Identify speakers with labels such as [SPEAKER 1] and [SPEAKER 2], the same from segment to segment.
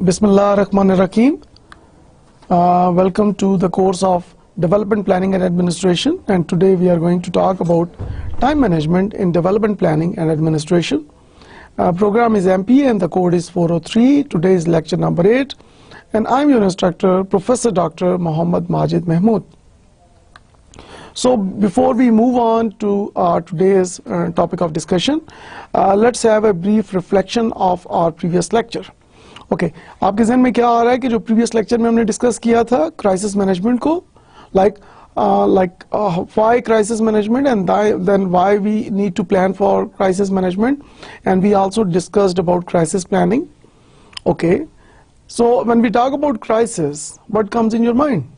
[SPEAKER 1] Bismillah ar-Rahman ar-Rahim. Welcome to the course of Development Planning and Administration, and today we are going to talk about time management in development planning and administration. Program is MP and the code is 403. Today is lecture number 8 and I'm your instructor, Professor Dr. Muhammad Majid Mahmood. So before we move on to today's topic of discussion, let's have a brief reflection of our previous lecture. Okay, आपके ज़हन में क्या आ रहा है कि जो previous lecture में हमने discuss किया था crisis management को, like why crisis management and then why we need to plan for crisis management, and we also discussed about crisis planning. Okay, so when we talk about crisis, what comes in your mind?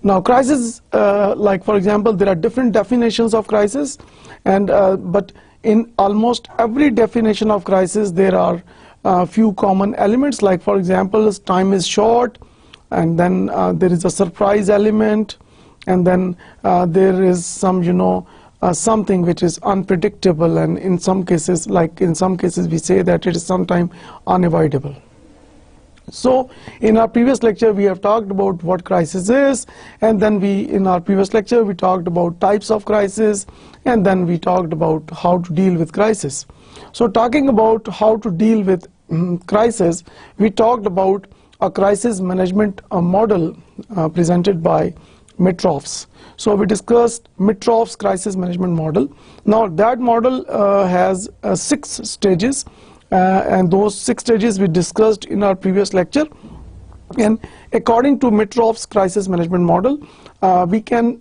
[SPEAKER 1] Now crisis, like for example, there are different definitions of crisis, and but in almost every definition of crisis there are few common elements, like for example time is short, and then there is a surprise element, and then there is some something which is unpredictable, and in some cases we say that it is sometimes unavoidable. So in our previous lecture we have talked about what crisis is, and then in our previous lecture we talked about types of crisis, and then we talked about how to deal with crisis. So talking about how to deal with crisis, we talked about a crisis management model presented by Mitroff's. So we discussed Mitroff's crisis management model. Now that model has 6 stages. And those 6 stages we discussed in our previous lecture, and according to Mitroff's crisis management model, we can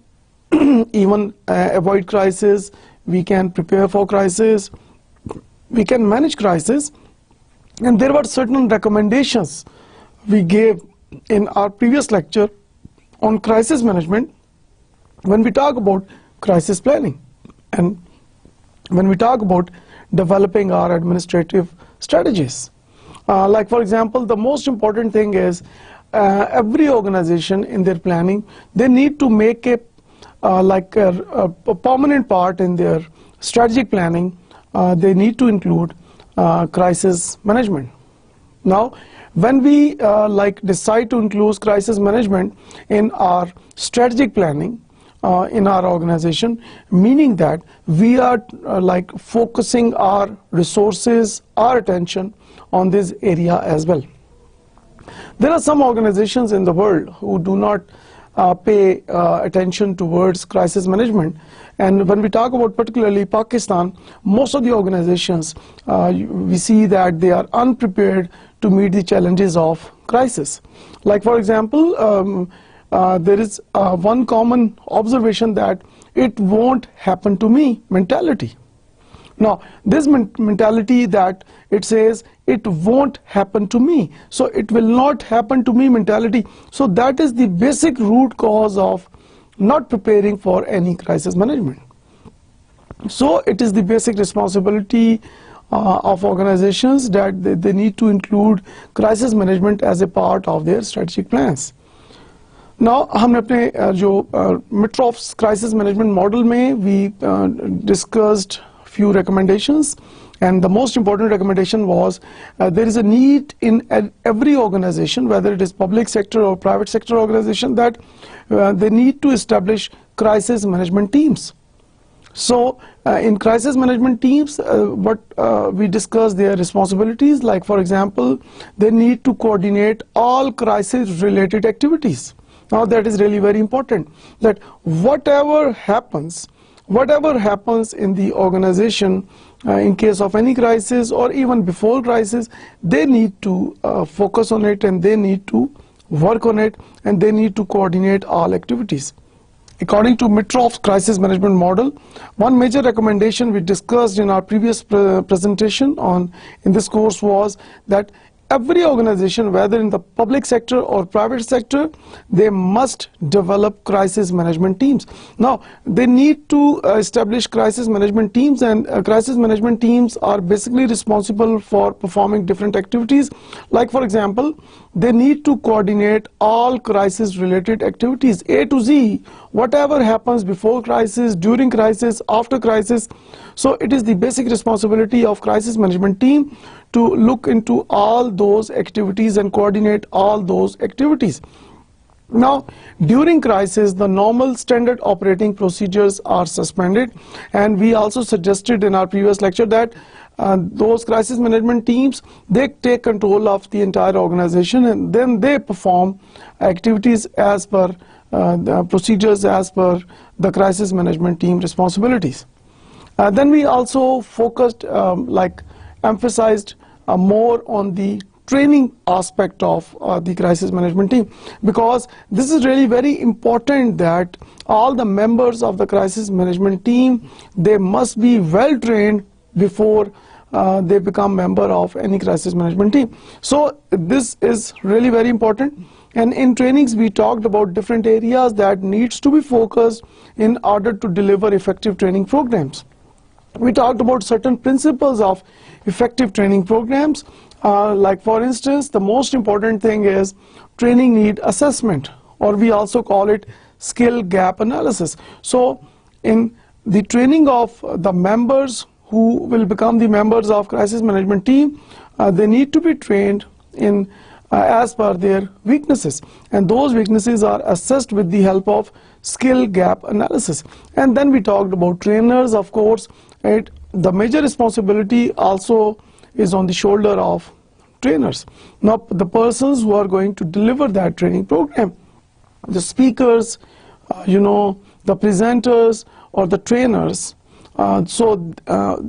[SPEAKER 1] even avoid crisis, we can prepare for crisis, we can manage crisis, and there were certain recommendations we gave in our previous lecture on crisis management when we talk about crisis planning and when we talk about developing our administrative strategies. Like for example, the most important thing is every organization in their planning, they need to make a permanent part in their strategic planning. They need to include crisis management. Now when we decide to include crisis management in our strategic planning in our organization, meaning that we are focusing our resources, our attention on this area as well. There are some organizations in the world who do not pay attention towards crisis management, and when we talk about particularly Pakistan, most of the organizations we see that they are unprepared to meet the challenges of crisis. Like for example, there is one common observation that it won't happen to me mentality. Now this mentality that it says it won't happen to me, so it will not happen to me mentality, so that is the basic root cause of not preparing for any crisis management. So it is the basic responsibility of organizations that they need to include crisis management as a part of their strategic plans. Now हमने अपने जो Mitroff's crisis management model में we discussed few recommendations, and the most important recommendation was there is a need in every organization, whether it is public sector or private sector organization, that they need to establish crisis management teams. So in crisis management teams, what we discussed their responsibilities, like for example, they need to coordinate all crisis related activities. Now that is really very important, that whatever happens in the organization in case of any crisis or even before crisis, they need to focus on it, and they need to work on it, and they need to coordinate all activities. According to Mitroff's crisis management model, one major recommendation we discussed in our previous presentation in this course was that every organization, whether in the public sector or private sector, they must develop crisis management teams. Now, they need to establish crisis management teams, and crisis management teams are basically responsible for performing different activities. Like, for example, they need to coordinate all crisis-related activities, A to Z, whatever happens before crisis, during crisis, after crisis. So it is the basic responsibility of crisis management team to look into all those activities and coordinate all those activities. Now, during crisis, the normal standard operating procedures are suspended, and we also suggested in our previous lecture that those crisis management teams, they take control of the entire organization, and then they perform activities as per the procedures as per the crisis management team responsibilities. Then we also focused, emphasized more on the training aspect of the crisis management team, because this is really very important that all the members of the crisis management team, they must be well trained before they become member of any crisis management team. So this is really very important, and in trainings we talked about different areas that needs to be focused in order to deliver effective training programs. We talked about certain principles of effective training programs, like for instance, the most important thing is training need assessment, or we also call it skill gap analysis. So in the training of the members who will become the members of crisis management team, they need to be trained in as per their weaknesses, and those weaknesses are assessed with the help of skill gap analysis. And then we talked about trainers, of course. The major responsibility also is on the shoulder of trainers. Now, the persons who are going to deliver that training program, the speakers, the presenters or the trainers,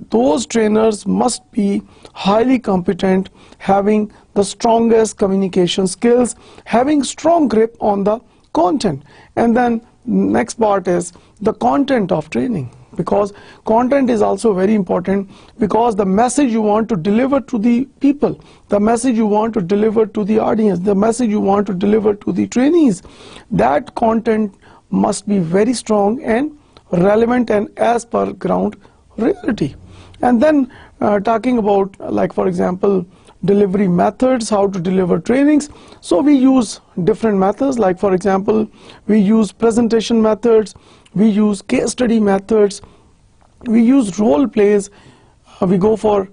[SPEAKER 1] those trainers must be highly competent, having the strongest communication skills, having strong grip on the content. And then next part is the content of training, because content is also very important, because the message you want to deliver to the people, the message you want to deliver to the audience, the message you want to deliver to the trainees, that content must be very strong and relevant and as per ground reality. And then talking about, like for example, delivery methods, how to deliver trainings. So we use different methods, like for example, we use presentation methods, we use case study methods, we use role plays, we go for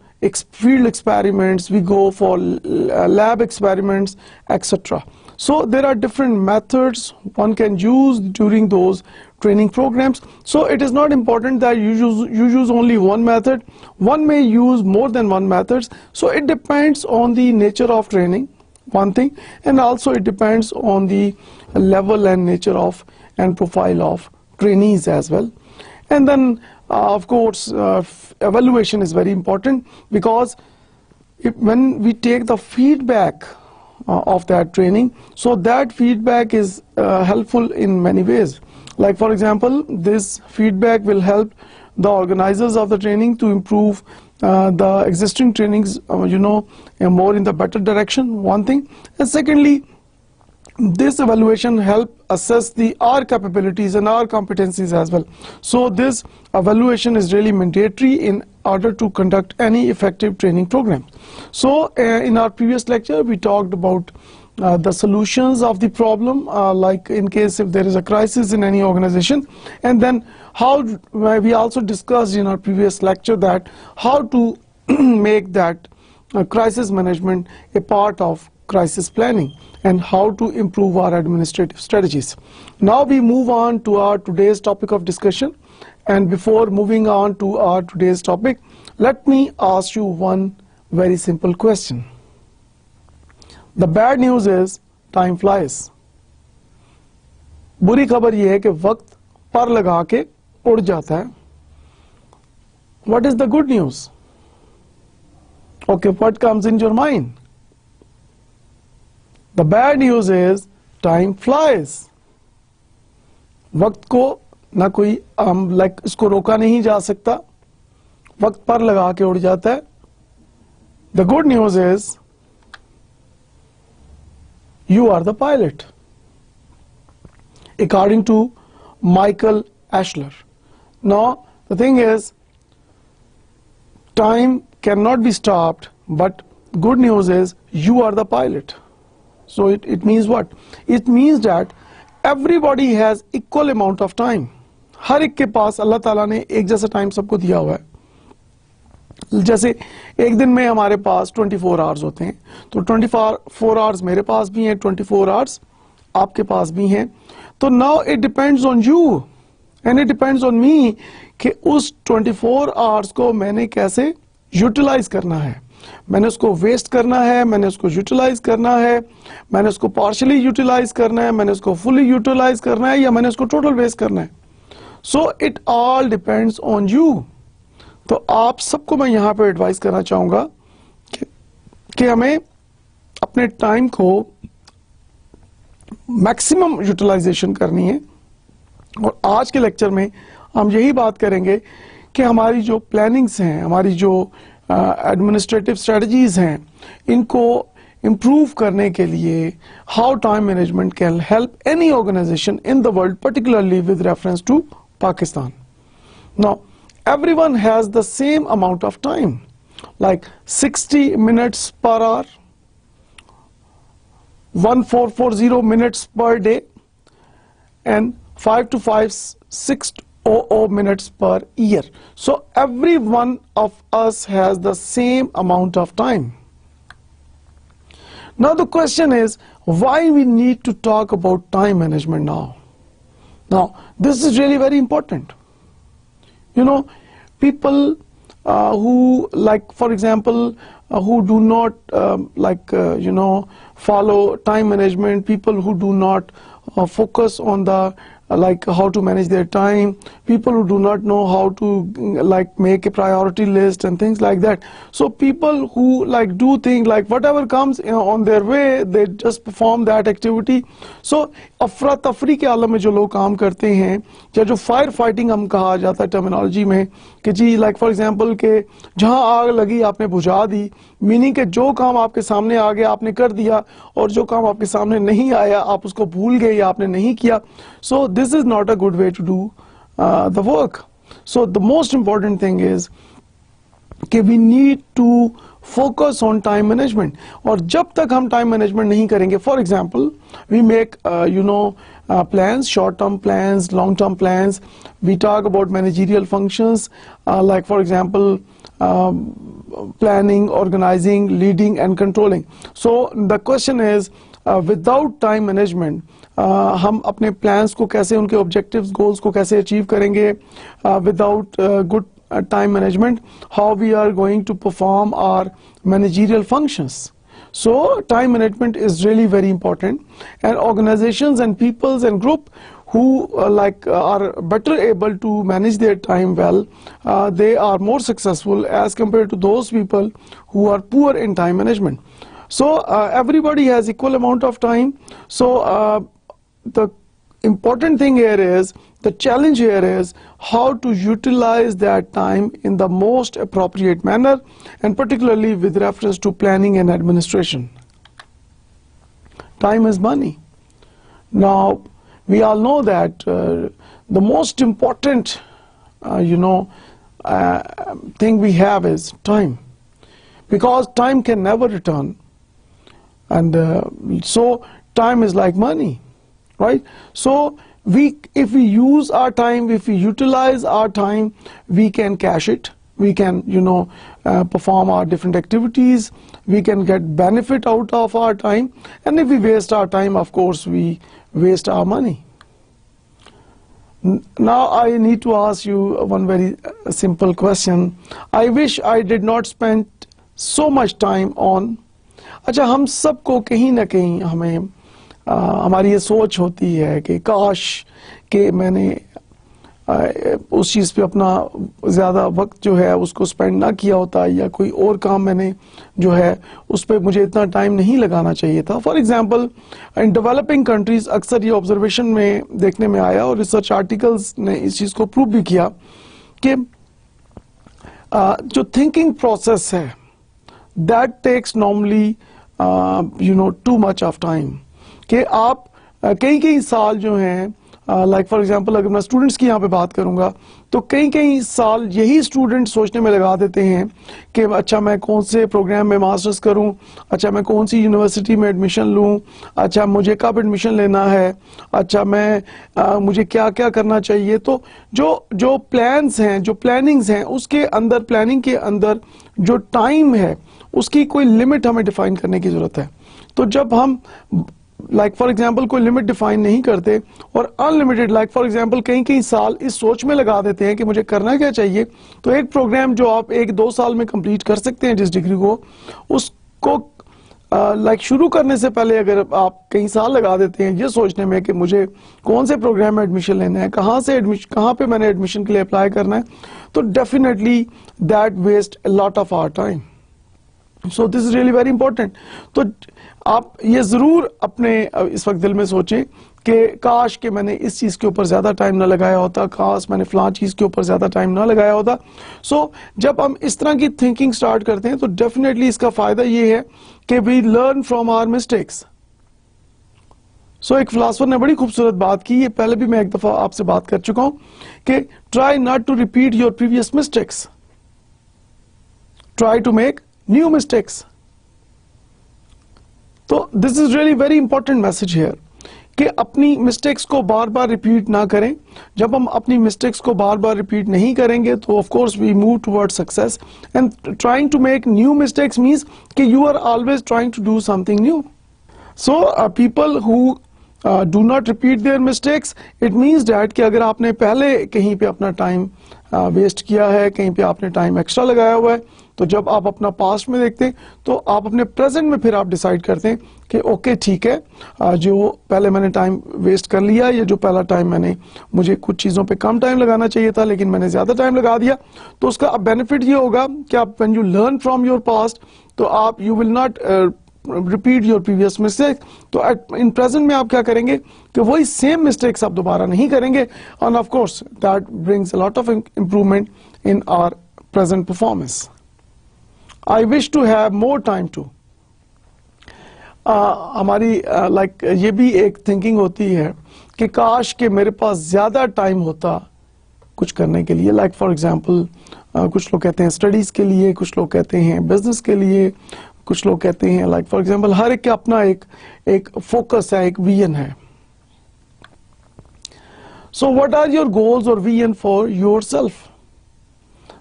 [SPEAKER 1] field experiments, we go for lab experiments, etc. So there are different methods one can use during those training programs. So it is not important that you use only one method. One may use more than one methods. So it depends on the nature of training, one thing, and also it depends on the level and nature of and profile of trainees as well. And then of course evaluation is very important, because when we take the feedback of that training, so that feedback is helpful in many ways. Like for example, this feedback will help the organizers of the training to improve the existing trainings, more in the better direction, one thing. And secondly, this evaluation help assess our capabilities and our competencies as well. So this evaluation is really mandatory in order to conduct any effective training program. So in our previous lecture, we talked about the solutions of the problem, like in case if there is a crisis in any organization, and then how we also discussed in our previous lecture that how to make that crisis management a part of crisis planning and how to improve our administrative strategies. Now we move on to our today's topic of discussion, and before moving on to our today's topic, let me ask you one very simple question. The bad news is time flies. बुरी खबर यह है कि वक्त पर लगा के उड़ जाता है. What is the good news? Okay, what comes in your mind? The bad news is time flies. वक्त को ना कोई इसको रोका नहीं जा सकता, वक्त पर लगा के उड़ जाता है. The good news is you are the pilot, according to Michael Ashler. Now the thing is, time cannot be stopped, but good news is you are the pilot. So it means what? It means that everybody has equal amount of time. हर एक के पास अल्लाह ताला ने एक जैसा time सबको दिया हुआ है। जैसे एक दिन में हमारे पास 24 आवर्स होते हैं, तो 24 आवर्स मेरे पास भी हैं, 24 आवर्स आपके पास भी हैं। तो now it depends on you and it depends on me कि उस 24 आवर्स को मैंने कैसे यूटिलाइज करना है। मैंने उसको वेस्ट करना है, मैंने उसको यूटिलाइज करना है, मैंने उसको पार्शियली यूटिलाइज करना है, मैंने उसको फुली यूटिलाइज करना है, या मैंने उसको टोटल वेस्ट करना है। So it all depends on you. तो आप सबको मैं यहां पे एडवाइस करना चाहूंगा कि हमें अपने टाइम को मैक्सिमम यूटिलाइजेशन करनी है। और आज के लेक्चर में हम यही बात करेंगे कि हमारी जो प्लानिंग्स हैं, हमारी जो एडमिनिस्ट्रेटिव स्ट्रेटजीज हैं, इनको improve करने के लिए how time management can help any organization in the world, particularly with reference to Pakistan. Now, everyone has the same amount of time, like 60 minutes per hour, 1440 minutes per day, and 5 to 600 minutes per year. So every one of us has the same amount of time. Now the question is, why we need to talk about time management now? Now this is really very important. You know, people who, like for example, who do not follow time management, people who do not focus on the like how to manage their time, people who do not know how to like make a priority list and things like that. So people who like do things like whatever comes on their way, they just perform that activity. So अफरा तफरी के आलम में जो लोग काम करते हैं, या जो फायर फाइटिंग हम कहा जाता है टर्मिनोलॉजी में, कि जी लाइक फॉर एग्जांपल के जहां आग लगी आपने बुझा दी, मीनिंग के जो काम आपके सामने आ गया आपने कर दिया, और जो काम आपके सामने नहीं आया आप उसको भूल गए या आपने नहीं किया. So this is not a good way to do the work. So the most important thing is कि we need to focus on time management. और जब तक हम time management नहीं करेंगे, for example, we make plans, short-term plans, long-term plans. We talk about managerial functions like for example planning, organizing, leading and controlling. So the question is without time management हम अपने plans को कैसे, उनके objectives, goals को कैसे achieve करेंगे, without good time management, how we are going to perform our managerial functions. So time management is really very important, and organizations and peoples and group who are better able to manage their time well, they are more successful as compared to those people who are poor in time management. So everybody has equal amount of time. So the important thing here is, the challenge here is how to utilize that time in the most appropriate manner, and particularly with reference to planning and administration. Time is money. Now we all know that the most important thing we have is time, because time can never return, and so time is like money, right? So if we use our time, if we utilize our time, we can cash it, we can perform our different activities, we can get benefit out of our time. And if we waste our time, of course we waste our money. Now I need to ask you one very simple question. I wish I did not spend so much time on. अच्छा, हम सबको कहीं ना कहीं हमें हमारी ये सोच होती है कि काश कि मैंने उस चीज़ पे अपना ज़्यादा वक्त जो है उसको स्पेंड ना किया होता, या कोई और काम मैंने जो है उस पर मुझे इतना टाइम नहीं लगाना चाहिए था. For example in developing countries अक्सर ये ऑब्जर्वेशन में देखने में आया, और रिसर्च आर्टिकल्स ने इस चीज़ को प्रूव भी किया कि जो थिंकिंग प्रोसेस है that takes normally too much of time. کہ آپ کئی سال جو ہیں لائک فار ایگزامپل اگر میں اسٹوڈنٹس کی یہاں پہ بات کروں گا تو کئی سال یہی اسٹوڈنٹ سوچنے میں لگا دیتے ہیں کہ اچھا میں کون سے پروگرام میں ماسٹرز کروں, اچھا میں کون سی یونیورسٹی میں ایڈمیشن لوں, اچھا مجھے کب ایڈمیشن لینا ہے, اچھا میں مجھے کیا کیا کرنا چاہیے. تو جو پلانس ہیں, جو پلاننگز ہیں, اس کے اندر پلاننگ کے اندر جو ٹائم ہے اس کی کوئی لمٹ ہمیں ڈیفائن کرنے کی ضرورت ہے. تو جب ہم لائک فار ایگزامپل کوئی لمٹ ڈیفائن نہیں کرتے اور ان لمیٹڈ لائک فار ایگزامپل کئی سال اس سوچ میں لگا دیتے ہیں کہ مجھے کرنا کیا چاہیے, تو ایک پروگرام جو آپ 1-2 سال میں کمپلیٹ کر سکتے ہیں جس ڈگری کو, اس کو لائک شروع کرنے سے پہلے اگر آپ کئی سال لگا دیتے ہیں یہ سوچنے میں کہ مجھے کون سے پروگرام میں ایڈمیشن لینا ہے, کہاں پہ میں نے ایڈمیشن کے لیے اپلائی کرنا ہے, تو definitely that waste a lot of our time. So this is really very important. تو آپ یہ ضرور اپنے اس وقت دل میں سوچیں کہ کاش کہ میں نے اس چیز کے اوپر زیادہ ٹائم نہ لگایا ہوتا, کاش میں نے فلاں چیز کے اوپر زیادہ ٹائم نہ لگایا ہوتا. سو جب ہم اس طرح کی تھنکنگ سٹارٹ کرتے ہیں تو ڈیفینیٹلی اس کا فائدہ یہ ہے کہ we learn from our mistakes. So ایک فلاسفر نے بڑی خوبصورت بات کی, یہ پہلے بھی میں ایک دفعہ آپ سے بات کر چکا ہوں, کہ try not to repeat your previous mistakes, try to make new mistakes. تو this is really very important message here کہ اپنی مسٹیکس کو بار بار ریپیٹ نہ کریں. جب ہم اپنی مسٹیکس کو بار بار ریپیٹ نہیں کریں گے تو of course we move toward success. And trying to make new mistakes means کہ you are always trying to do something new. So people who do not repeat their mistakes, it means that کہ اگر آپ نے پہلے کہیں پہ اپنا time waste کیا ہے, کہیں پہ آپ نے ٹائم ایکسٹرا لگایا ہوا ہے, تو جب آپ اپنا پاسٹ میں دیکھتے ہیں تو آپ اپنے پریزنٹ میں پھر آپ ڈیسائیڈ کرتے ہیں کہ اوکے ٹھیک ہے, جو پہلے میں نے ٹائم ویسٹ کر لیا, یا جو پہلا ٹائم مجھے کچھ چیزوں پہ کم ٹائم لگانا چاہیے تھا لیکن میں نے زیادہ ٹائم لگا دیا, تو اس کا اب بینیفٹ یہ ہوگا کہ آپ when you learn from your past تو آپ you will not repeat your previous mistake. تو ان پریزنٹ میں آپ کیا کریں گے کہ وہی سیم مسٹیکس آپ دوبارہ نہیں کریں گے, and of course that brings a lot of improvement in our present performance. I wish to have more time to. ہماری لائک یہ بھی ایک تھنکنگ ہوتی ہے کہ کاش کہ میرے پاس زیادہ ٹائم ہوتا کچھ کرنے کے لیے. لائک فار ایگزامپل کچھ لوگ کہتے ہیں اسٹڈیز کے لیے, کچھ لوگ کہتے ہیں بزنس کے لیے, کچھ لوگ کہتے ہیں لائک فار ایگزامپل ہر ایک کا اپنا ایک فوکس ہے, ایک ویژن ہے. So what are your goals or vision for yourself?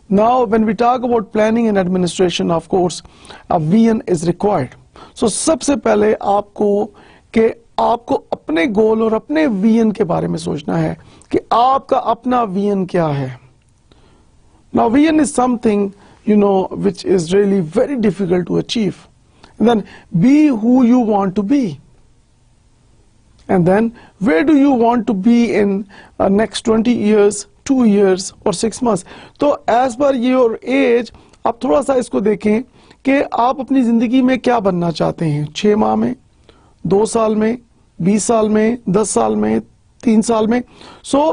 [SPEAKER 1] Now when we talk about planning and administration, of course a vision is required. So سب سے پہلے آپ کو اپنے گول اور اپنے ویژن کے بارے میں سوچنا ہے کہ آپ کا اپنا ویژن کیا ہے. Now vision is something which is really very difficult to achieve. And then be who you want to be. And then where do you want to be in next 20 years, 2 years or 6 months? تو as per your age آپ تھوڑا سا اس کو دیکھیں کہ آپ اپنی زندگی میں کیا بننا چاہتے ہیں, 6 ماہ میں, 2 سال میں, 20 سال میں, 10 سال میں, 3 سال میں. So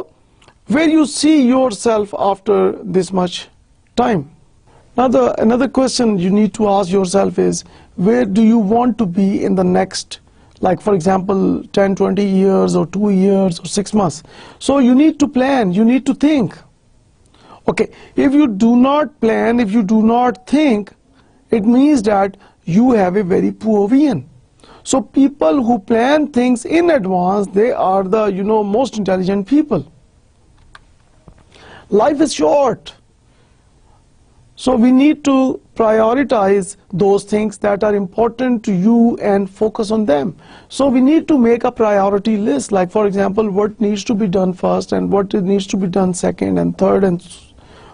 [SPEAKER 1] where you see yourself after this much time? Now another question you need to ask yourself is, where do you want to be in the next, like for example 10-20 years or 2 years or 6 months? So you need to plan, you need to think. Okay, if you do not plan, if you do not think, it means that you have a very poor vision. So people who plan things in advance, they are the most intelligent people. Life is short. So we need to prioritize those things that are important to you and focus on them. So we need to make a priority list, like for example what needs to be done first and what needs to be done second and third and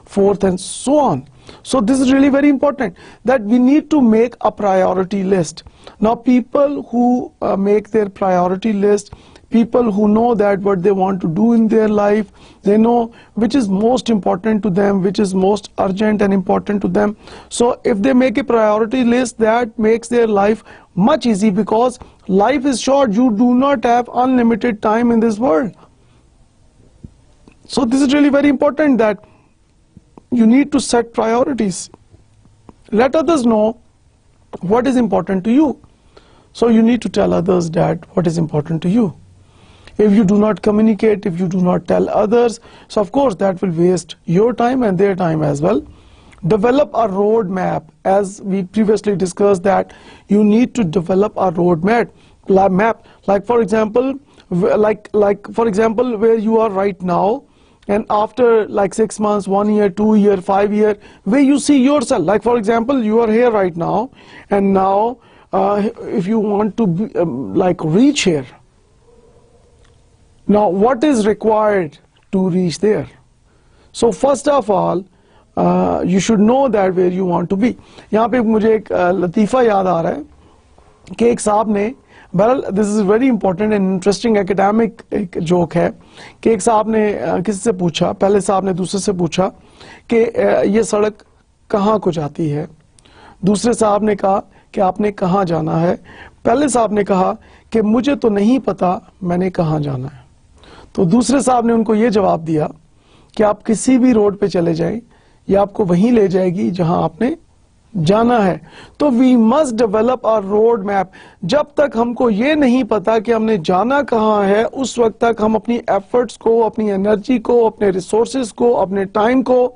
[SPEAKER 1] fourth and so on. So this is really very important that we need to make a priority list. Now people who make their priority list, people who know that what they want to do in their life, they know which is most important to them, which is most urgent and important to them. So if they make a priority list, that makes their life much easy, because life is short. You do not have unlimited time in this world. So this is really very important that you need to set priorities. Let others know what is important to you. So you need to tell others that what is important to you. If you do not communicate, if you do not tell others, so of course that will waste your time and their time as well. Develop a roadmap. As we previously discussed, that you need to develop a roadmap. Like for example, where you are right now, and after like 6 months, 1 year, 2 year, 5 year, where you see yourself. Like for example, you are here right now, and now if you want to be, reach here, now what is required to reach there? So first of all, you should know that where you want to be. यहाँ पे मुझे एक लतीफ़ा याद आ रहा है कि एक साहब ने, बहरहाल this is very important and interesting academic एक जोक है कि एक साहब ने किसी से पूछा, पहले साहब ने दूसरे से पूछा कि ये सड़क कहाँ को जाती है। दूसरे साहब ने कहा कि आपने कहाँ जाना है। पहले साहब ने कहा कि मुझे तो नहीं पता मैंने कहाँ जाना है। तो दूसरे साहब ने उनको ये जवाब दिया कि आप किसी भी रोड पे चले जाएं, ये आपको वहीं ले जाएगी जहां आपने जाना है। तो we must develop a road map. जब तक हमको ये नहीं पता कि हमने जाना कहाँ है, उस वक्त तक हम अपनी एफर्ट्स को, अपनी एनर्जी को, अपने रिसोर्सेज को, अपने टाइम को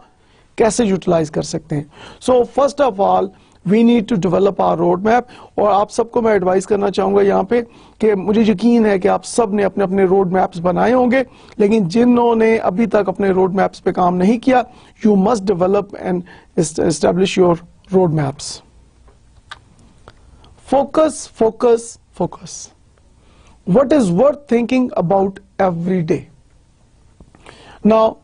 [SPEAKER 1] कैसे यूटिलाइज कर सकते हैं। So first of all we need to develop our road map. और आप सबको मैं एडवाइस करना चाहूंगा यहाँ पे कि मुझे यकीन है कि आप सब ने अपने अपने रोड मैप्स बनाए होंगे, लेकिन जिन्होंने अभी तक अपने रोड मैप्स पे काम नहीं किया, you must develop and establish your road maps. Focus, focus, focus. What is worth thinking about every day? Now,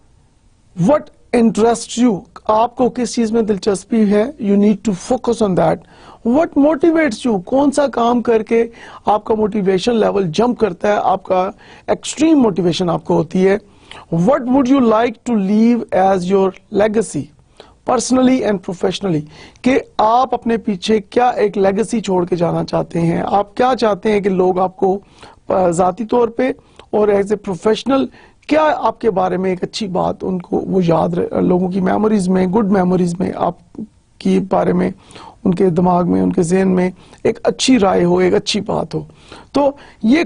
[SPEAKER 1] what interests you? आपको किस चीज में दिलचस्पी है? You need to focus on that. What motivates you? कौन सा काम करके आपका मोटिवेशन लेवल जंप करता है, आपका एक्सट्रीम मोटिवेशन आपको होती है? What would you like to leave as your legacy? Personally and professionally, कि आप अपने पीछे क्या एक लेगेसी छोड़ के जाना चाहते हैं। आप क्या चाहते हैं कि लोग आपको ज़ाती तौर पे और एज ए प्रोफेशनल क्या आपके बारे में एक अच्छी बात उनको वो याद लोगों की मेमोरीज में, गुड मेमोरीज में आपकी बारे में, उनके दिमाग में, उनके ज़हन में एक अच्छी राय हो, एक अच्छी बात हो। तो ये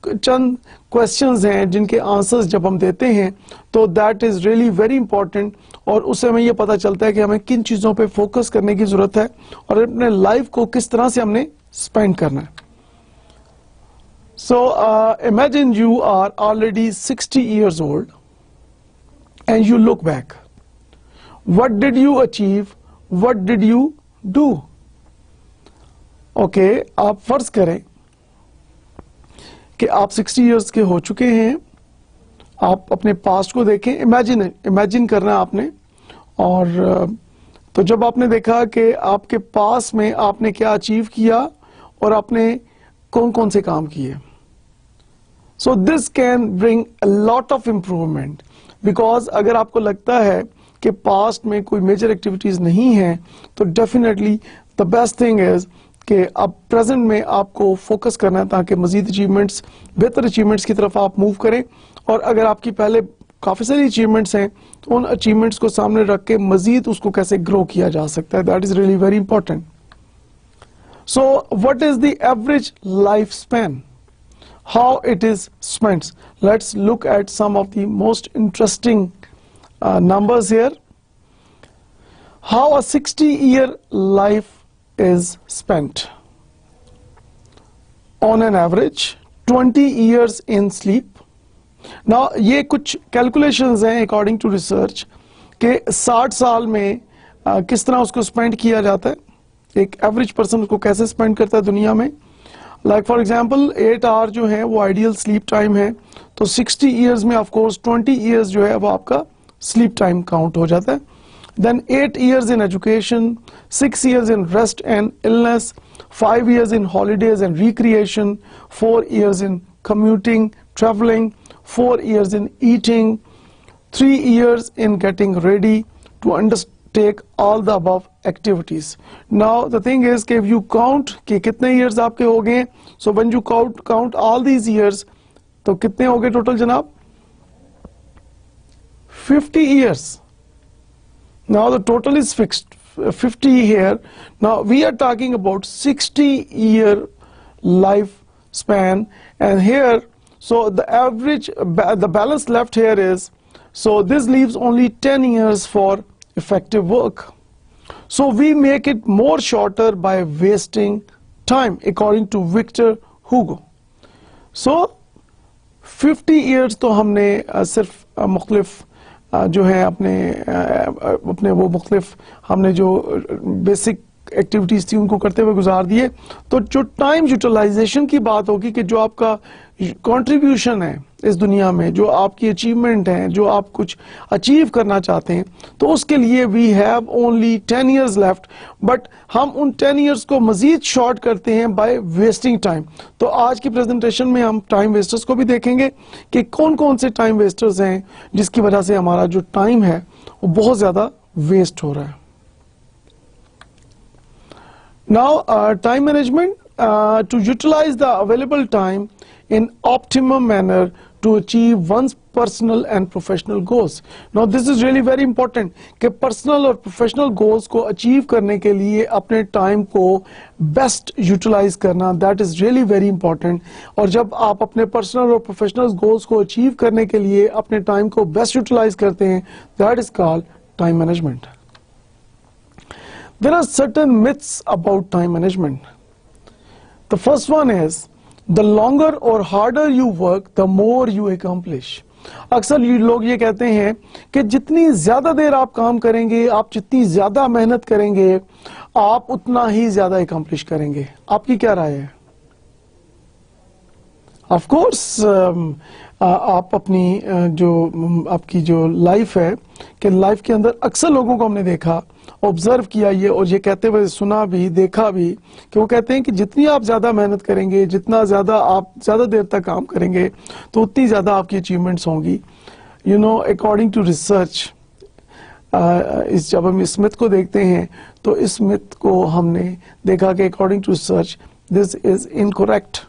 [SPEAKER 1] चंद क्वेश्चंस हैं जिनके आंसर्स जब हम देते हैं तो that is really very important, और उससे हमें ये पता चलता है कि हमें किन चीज़ों पे फोकस करने की ज़रूरत है और अपने लाइफ को किस तरह से हमने स्पेंड करना है। So imagine you are already 60 years old and you look back. What did you achieve? What did you do? Okay, आप फर्ज करें कि आप 60 years के हो चुके हैं, आप अपने पास्ट को देखें, इमेजिन करना आपने, और तो जब आपने देखा कि आपके पास में आपने क्या अचीव किया और आपने कौन कौन से काम किए। So this can bring a lot of improvement, because अगर आपको लगता है कि पास्ट में कोई मेजर एक्टिविटीज नहीं है तो definitely the best thing is कि अब प्रेजेंट में आपको फोकस करना है ताकि मजीद अचीवमेंट्स, बेहतर अचीवमेंट्स की तरफ आप मूव करें। और अगर आपकी पहले काफ़ी सारी अचीवमेंट्स हैं तो उन अचीवमेंट्स को सामने रख के मजीद उसको कैसे ग्रो किया जा सकता है, that is really very important. So what is the average life span, how it is spent? Let's look at some of the most interesting numbers here. How a 60-year life is spent. On an average, 20 years in sleep. Now, ये कुछ calculations हैं according to research कि 60 साल में किस तरह उसको spend किया जाता है, एक average person उसको कैसे spend करता है दुनिया में। Like for example, 8 hour जो है वो ideal sleep time है, तो 60 years में of course 20 years जो है वो आपका sleep time count हो जाता है। Then 8 years in education, 6 years in rest and illness, 5 years in holidays and recreation, 4 years in commuting, traveling, 4 years in eating, 3 years in getting ready to undertake all the above activities. Now the thing is कि if you count कि कितने years आपके हो गए, so when you count all these years, तो कितने हो गए total जनाब? 50 years. Now the total is fixed, 50 here. Now we are talking about 60-year life span, and here, so the average, the balance left here is, so this leaves only 10 years for effective work. So we make it more shorter by wasting time, according to Victor Hugo. So 50 years तो हमने सिर्फ मुख्तलिफ जो है अपने वो मुख्तलिफ हमने जो बेसिक एक्टिविटीज़ थी उनको करते हुए गुजार दिए. तो जो टाइम यूटिलाइजेशन की बात होगी कि जो आपका कंट्रीब्यूशन है इस दुनिया में, जो आपकी अचीवमेंट है, जो आप कुछ अचीव करना चाहते हैं, तो उसके लिए we have only 10 years left. But हम उन 10 years को मजीद शॉर्ट करते हैं बाय वेस्टिंग टाइम. तो आज की प्रेजेंटेशन में हम टाइम वेस्टर्स को भी देखेंगे कि कौन कौन से टाइम वेस्टर्स हैं जिसकी वजह से हमारा जो टाइम है वो बहुत ज्यादा वेस्ट हो रहा है. Now, time management, to utilize the available time in optimum manner to achieve one's personal and professional goals. Now, this is really very important कि personal और professional goals को achieve करने के लिए अपने time को best utilize करना, that is really very important. और जब आप अपने personal और professional goals को achieve करने के लिए अपने time को best utilize करते हैं, that is called time management. There are certain myths about time management. The first one is, the longer or harder you work, the more you accomplish. अक्सर लोग ये कहते हैं कि जितनी ज्यादा देर आप काम करेंगे, आप जितनी ज्यादा मेहनत करेंगे, आप उतना ही ज्यादा accomplish करेंगे. आपकी क्या राय है? Of course, आप अपनी जो आपकी जो लाइफ है कि लाइफ के अंदर अक्सर लोगों को हमने देखा, ऑब्जर्व किया ये, और ये कहते हुए सुना भी, देखा भी कि वो कहते हैं कि जितनी आप ज्यादा मेहनत करेंगे, जितना ज्यादा आप ज्यादा देर तक काम करेंगे, तो उतनी ज्यादा आपकी अचीवमेंट्स होंगी. You know, according to research, जब हम इस मिथ को देखते हैं तो इस मिथ को हमने देखा कि according to research this is incorrect.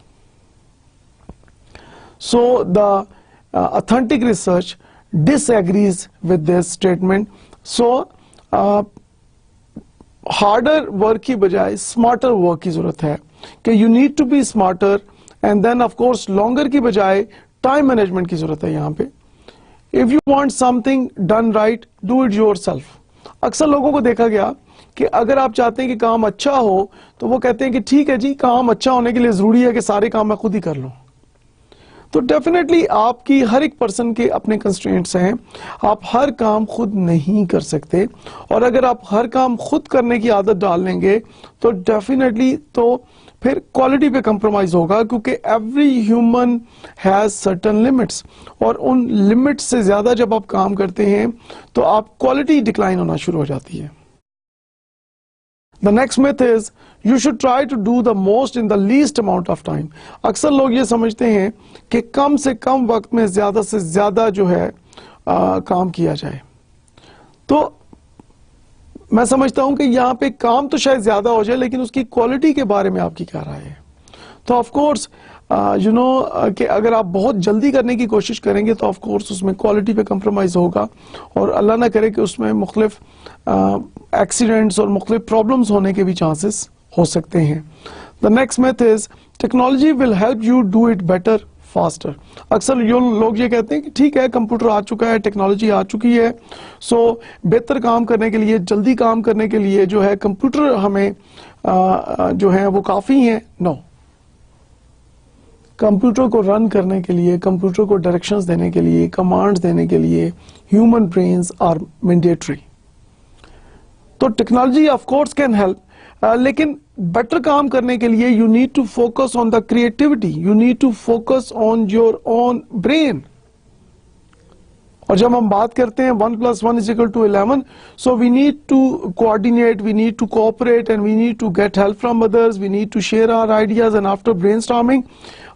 [SPEAKER 1] So the authentic research disagrees with this statement. So harder work की बजाय smarter work की जरूरत है कि you need to be smarter, and then of course longer की बजाय time management की जरूरत है यहाँ पे. If you want something done right, do it yourself. अक्सर लोगों को देखा गया कि अगर आप चाहते हैं कि काम अच्छा हो तो वो कहते हैं कि ठीक है जी, काम अच्छा होने के लिए जरूरी है कि सारे काम मैं खुद ही कर लूं. तो डेफिनेटली आपकी हर एक पर्सन के अपने कंस्ट्रेंट्स हैं, आप हर काम खुद नहीं कर सकते, और अगर आप हर काम खुद करने की आदत डाल लेंगे तो डेफिनेटली तो फिर क्वालिटी पे कंप्रोमाइज होगा, क्योंकि every human has certain limits, और उन लिमिट्स से ज्यादा जब आप काम करते हैं तो आप क्वालिटी डिक्लाइन होना शुरू हो जाती है. The next myth is, you should try to do the most in the least amount of time. अक्सर लोग ये समझते हैं कि कम से कम वक्त में ज्यादा से ज्यादा जो है काम किया जाए. तो मैं समझता हूं कि यहाँ पे काम तो शायद ज्यादा हो जाए, लेकिन उसकी क्वालिटी के बारे में आपकी क्या राय है? तो ऑफ कोर्स यू नो कि अगर आप बहुत जल्दी करने की कोशिश करेंगे तो ऑफ कोर्स उसमें क्वालिटी पे कंप्रोमाइज होगा, और अल्लाह ना करे कि उसमें मुख्तलिफ एक्सीडेंट्स और मुख्तलिफ प्रॉब्लम्स होने के भी चांसेस हो सकते हैं. The next myth is, technology will help you do it better faster. अक्सर लोग ये कहते हैं कि ठीक है, कंप्यूटर आ चुका है, टेक्नोलॉजी आ चुकी है, सो बेहतर काम करने के लिए, जल्दी काम करने के लिए जो है कंप्यूटर हमें जो है वो काफी है. नो, कंप्यूटर को रन करने के लिए, कंप्यूटर को डायरेक्शंस देने के लिए, कमांड्स देने के लिए ह्यूमन ब्रेन्स आर मैंडेटरी. तो technology of course can help, लेकिन बेटर काम करने के लिए you need to focus on the creativity, you need to focus on your own brain. और जब हम बात करते हैं 1 + 1 = 11, so we need to coordinate, we need to cooperate, and we need to get help from others, we need to share our ideas, and after brainstorming,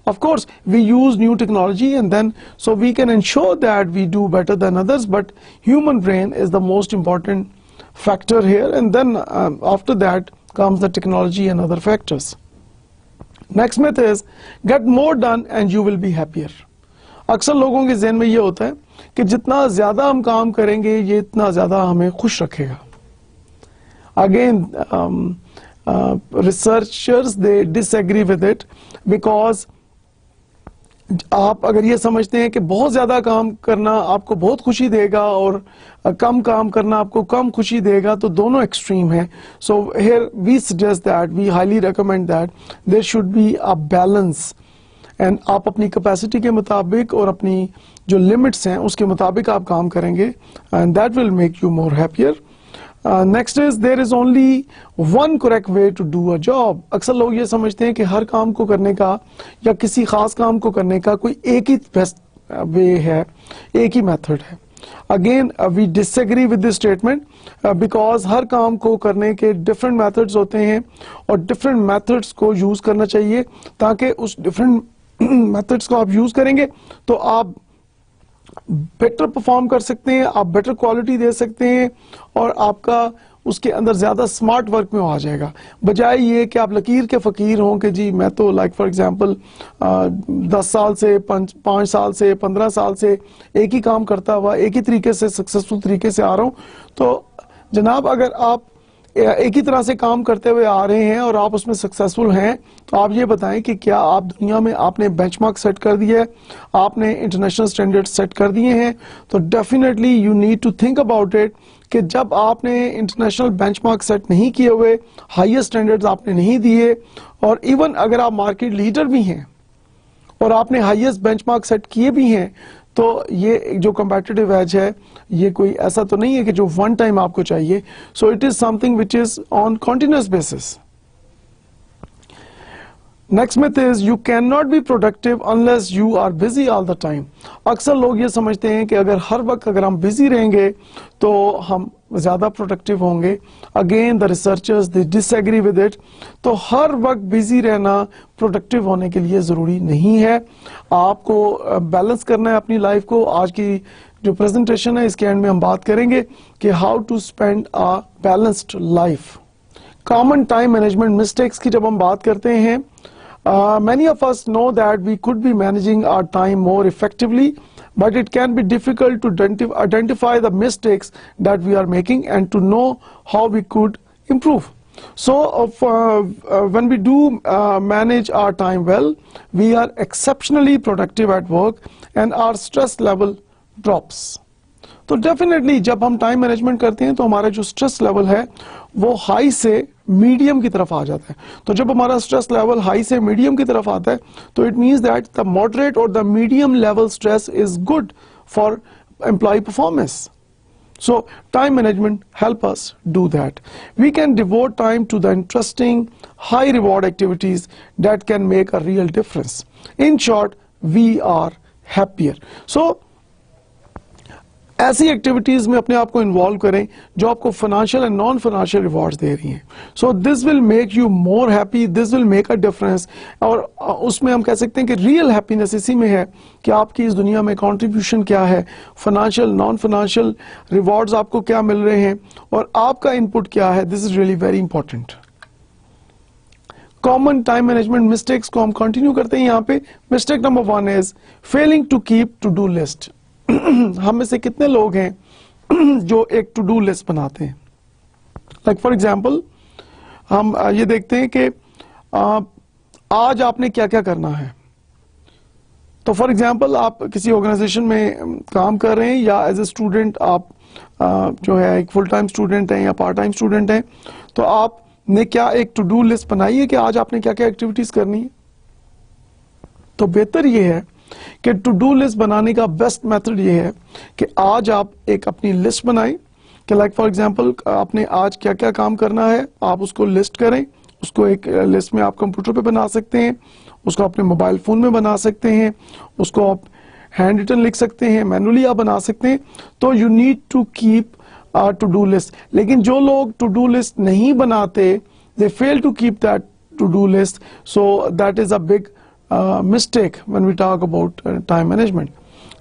[SPEAKER 1] of course, we use new technology, and then so we can ensure that we do better than others, but human brain is the most important factor here, and then after that comes the technology and other factors. Next myth is, get more done and you will be happier. अक्सर लोगों के ज़हन में ये होता है कि जितना ज्यादा हम काम करेंगे ये इतना ज्यादा हमें खुश रखेगा. Again researchers they disagree with it because آپ اگر یہ سمجھتے ہیں کہ بہت زیادہ کام کرنا آپ کو بہت خوشی دے گا اور کم کام کرنا آپ کو کم خوشی دے گا تو دونوں ایکسٹریم ہیں. So here we suggest that we highly recommend that there should be a balance and آپ اپنی کیپیسٹی کے مطابق اور اپنی جو لمٹس ہیں اس کے مطابق آپ کام کریں گے and that will make you more happier. Next is there is only one correct way to do a job. اکثر لوگ یہ سمجھتے ہیں کہ ہر کام کو کرنے کا یا کسی خاص کام کو کرنے کا کوئی ایک ہی بیسٹ وے ہے, ایک ہی میتھڈ ہے. Again we disagree with this statement because ہر کام کو کرنے کے ڈفرینٹ میتھڈز ہوتے ہیں اور ڈفرینٹ میتھڈز کو یوز کرنا چاہیے تاکہ اس ڈفرینٹ میتھڈز کو آپ یوز کریں گے تو آپ بیٹر پرفارم کر سکتے ہیں, آپ بیٹر کوالٹی دے سکتے ہیں اور آپ کا اس کے اندر زیادہ سمارٹ ورک میں آ جائے گا, بجائے یہ کہ آپ لکیر کے فقیر ہوں کہ جی میں تو لائک فار ایگزامپل 10 سال سے 5 سال سے 15 سال سے ایک ہی کام کرتا ہوا ایک ہی طریقے سے سکسیسفل طریقے سے آ رہا ہوں. تو جناب اگر آپ ایک ہی طرح سے کام کرتے ہوئے آ رہے ہیں اور آپ اس میں سکسیسفل ہیں تو آپ یہ بتائیں کہ کیا آپ دنیا میں آپ نے بینچ مارک سیٹ کر دیا ہے, آپ نے انٹرنیشنل سٹینڈرڈ سیٹ کر دیے ہیں. تو definitely you need to think about it کہ جب آپ نے انٹرنیشنل بینچ مارک سیٹ نہیں کیے ہوئے, ہائیسٹ سٹینڈرڈز آپ نے نہیں دیے, اور ایون اگر آپ مارکیٹ لیڈر بھی ہیں اور آپ نے ہائیسٹ بینچ مارک سیٹ کیے بھی ہیں تو یہ جو کمپیٹیٹو ایج ہے یہ کوئی ایسا تو نہیں ہے کہ جو ون ٹائم آپ کو چاہیے. So it is something which is on continuous basis. Next myth is you can not be productive unless you are busy all the time. اکثر لوگ یہ سمجھتے ہیں کہ اگر ہر وقت اگر ہم بزی رہیں گے تو ہم زیادہ پروڈکٹیو ہوں گے. Again the researchers they disagree with it. تو ہر وقت بزی رہنا پروڈکٹیو ہونے کے لیے ضروری نہیں ہے. آپ کو بیلنس کرنا ہے اپنی لائف کو. آج کی جو پریزنٹیشن ہے اس کے اینڈ میں ہم بات کریں گے کہ how to spend a balanced life. Common time management mistakes کی جب ہم بات کرتے ہیں, many of us know that we could be managing our time more effectively, but it can be difficult to identify the mistakes that we are making and to know how we could improve. So when we do manage our time well, we are exceptionally productive at work and our stress level drops. تو definitely جب ہم time management کرتے ہیں تو ہمارا جو stress level ہے وہ ہائی سے میڈیم کی طرف آ جاتا ہے. تو جب ہمارا اسٹریس لیول ہائی سے میڈیم کی طرف آتا ہے تو it means that the moderate اور the medium level stress is good for employee performance. So time management help us do that. We can devote time to the interesting, high reward activities that can make a real difference. In short, we are happier. So ایسی activities میں اپنے آپ کو involve کریں جو آپ کو financial and non financial rewards دے رہی ہیں. So this will make you more happy, this will make a difference. اور اس میں ہم کہہ سکتے ہیں کہ ریئل ہیپینس اسی میں ہے کہ آپ کی اس دنیا میں کنٹریبیوشن کیا ہے, فائنینشیل نان فائنینشیل ریوارڈز آپ کو کیا مل رہے ہیں اور آپ کا ان پٹ کیا ہے. This is really very important. Common time management mistakes کو ہم کنٹینیو کرتے ہیں یہاں پہ. Mistake number 1 is failing to keep to do list. ہم میں سے کتنے لوگ ہیں جو ایک ٹو ڈو لسٹ بناتے ہیں؟ لائک فار ایگزامپل ہم یہ دیکھتے ہیں کہ آج آپ نے کیا کیا کرنا ہے. تو فار ایگزامپل آپ کسی آرگنائزیشن میں کام کر رہے ہیں یا ایز اے اسٹوڈنٹ آپ جو ہے ایک فل ٹائم اسٹوڈنٹ ہیں یا پارٹ ٹائم اسٹوڈنٹ ہیں, تو آپ نے کیا ایک ٹو ڈو لسٹ بنائی ہے کہ آج آپ نے کیا کیا ایکٹیویٹیز کرنی ہے؟ تو بہتر یہ ہے کہ ٹو ڈو لسٹ بنانے کا بیسٹ میتھڈ یہ ہے کہ آج آپ ایک اپنی لسٹ بنائیں کہ لائک فار ایگزامپل آپ نے آج کیا کیا کام کرنا ہے, آپ اس کو لسٹ کریں. اس کو ایک لسٹ میں آپ کمپیوٹر پہ بنا سکتے ہیں, اس کو اپنے موبائل فون میں بنا سکتے ہیں, اس کو آپ ہینڈ ریٹن لکھ سکتے ہیں, مینولی آپ بنا سکتے ہیں. تو you need to keep to do list. لیکن جو لوگ ٹو ڈو لسٹ نہیں بناتے, they fail to keep that to do list. So that is a big mistake when we talk about time management.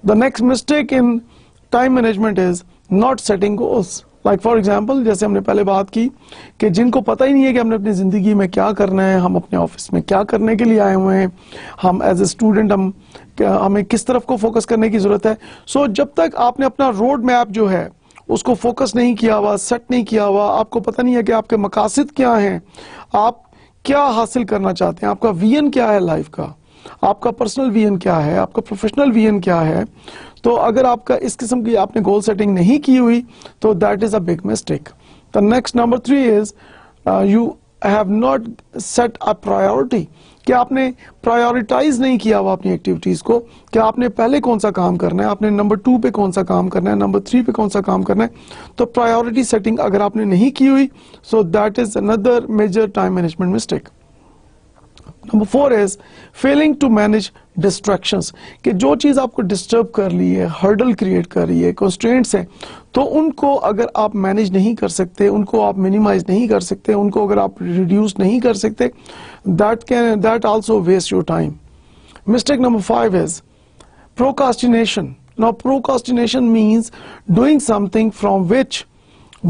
[SPEAKER 1] The next mistake in time management is not setting goals. Like for example, جیسے ہم نے پہلے بات کی کہ جن کو پتہ ہی نہیں ہے کہ ہم نے اپنی زندگی میں کیا کرنا ہے, ہم اپنے آفس میں کیا کرنے کے لیے آئے ہوئے ہیں, ہم ایز اے اسٹوڈنٹ ہمیں کس طرف کو فوکس کرنے کی ضرورت ہے. سو جب تک آپ نے اپنا روڈ میپ جو ہے اس کو فوکس نہیں کیا ہوا, سیٹ نہیں کیا ہوا, آپ کو پتہ نہیں ہے کہ آپ کے مقاصد کیا ہیں, آپ کیا حاصل کرنا چاہتے ہیں, آپ کا ویژن کیا ہے لائف کا, آپ کا پرسنل ویژن کیا ہے, آپ کا پروفیشنل ویژن کیا ہے. تو اگر آپ کا اس قسم کی آپ نے گول سیٹنگ نہیں کی ہوئی تو that is a big mistake. The next number 3 is you have not set a priority. کہ آپ نے پرائیورٹائز نہیں کیا ہوا اپنی ایکٹیویٹیز کو, کہ آپ نے پہلے کون سا کام کرنا ہے, آپ نے نمبر 2 پہ کون سا کام کرنا ہے, نمبر 3 پہ کون سا کام کرنا ہے. تو پرائیورٹی سیٹنگ اگر آپ نے نہیں کی ہوئی, so that is another major time management mistake. Number 4 is failing to manage distractions. کہ جو چیز آپ کو ڈسٹرب کر رہی ہے, ہرڈل کریٹ کر رہی ہے, کنسٹرینٹس ہیں, تو ان کو اگر آپ مینیج نہیں کر سکتے, ان کو آپ منیمائز نہیں کر سکتے, ان کو اگر آپ ریڈیوس نہیں کر سکتے, that also wastes your time. Mistake number 5 is procrastination. Now procrastination means doing something from which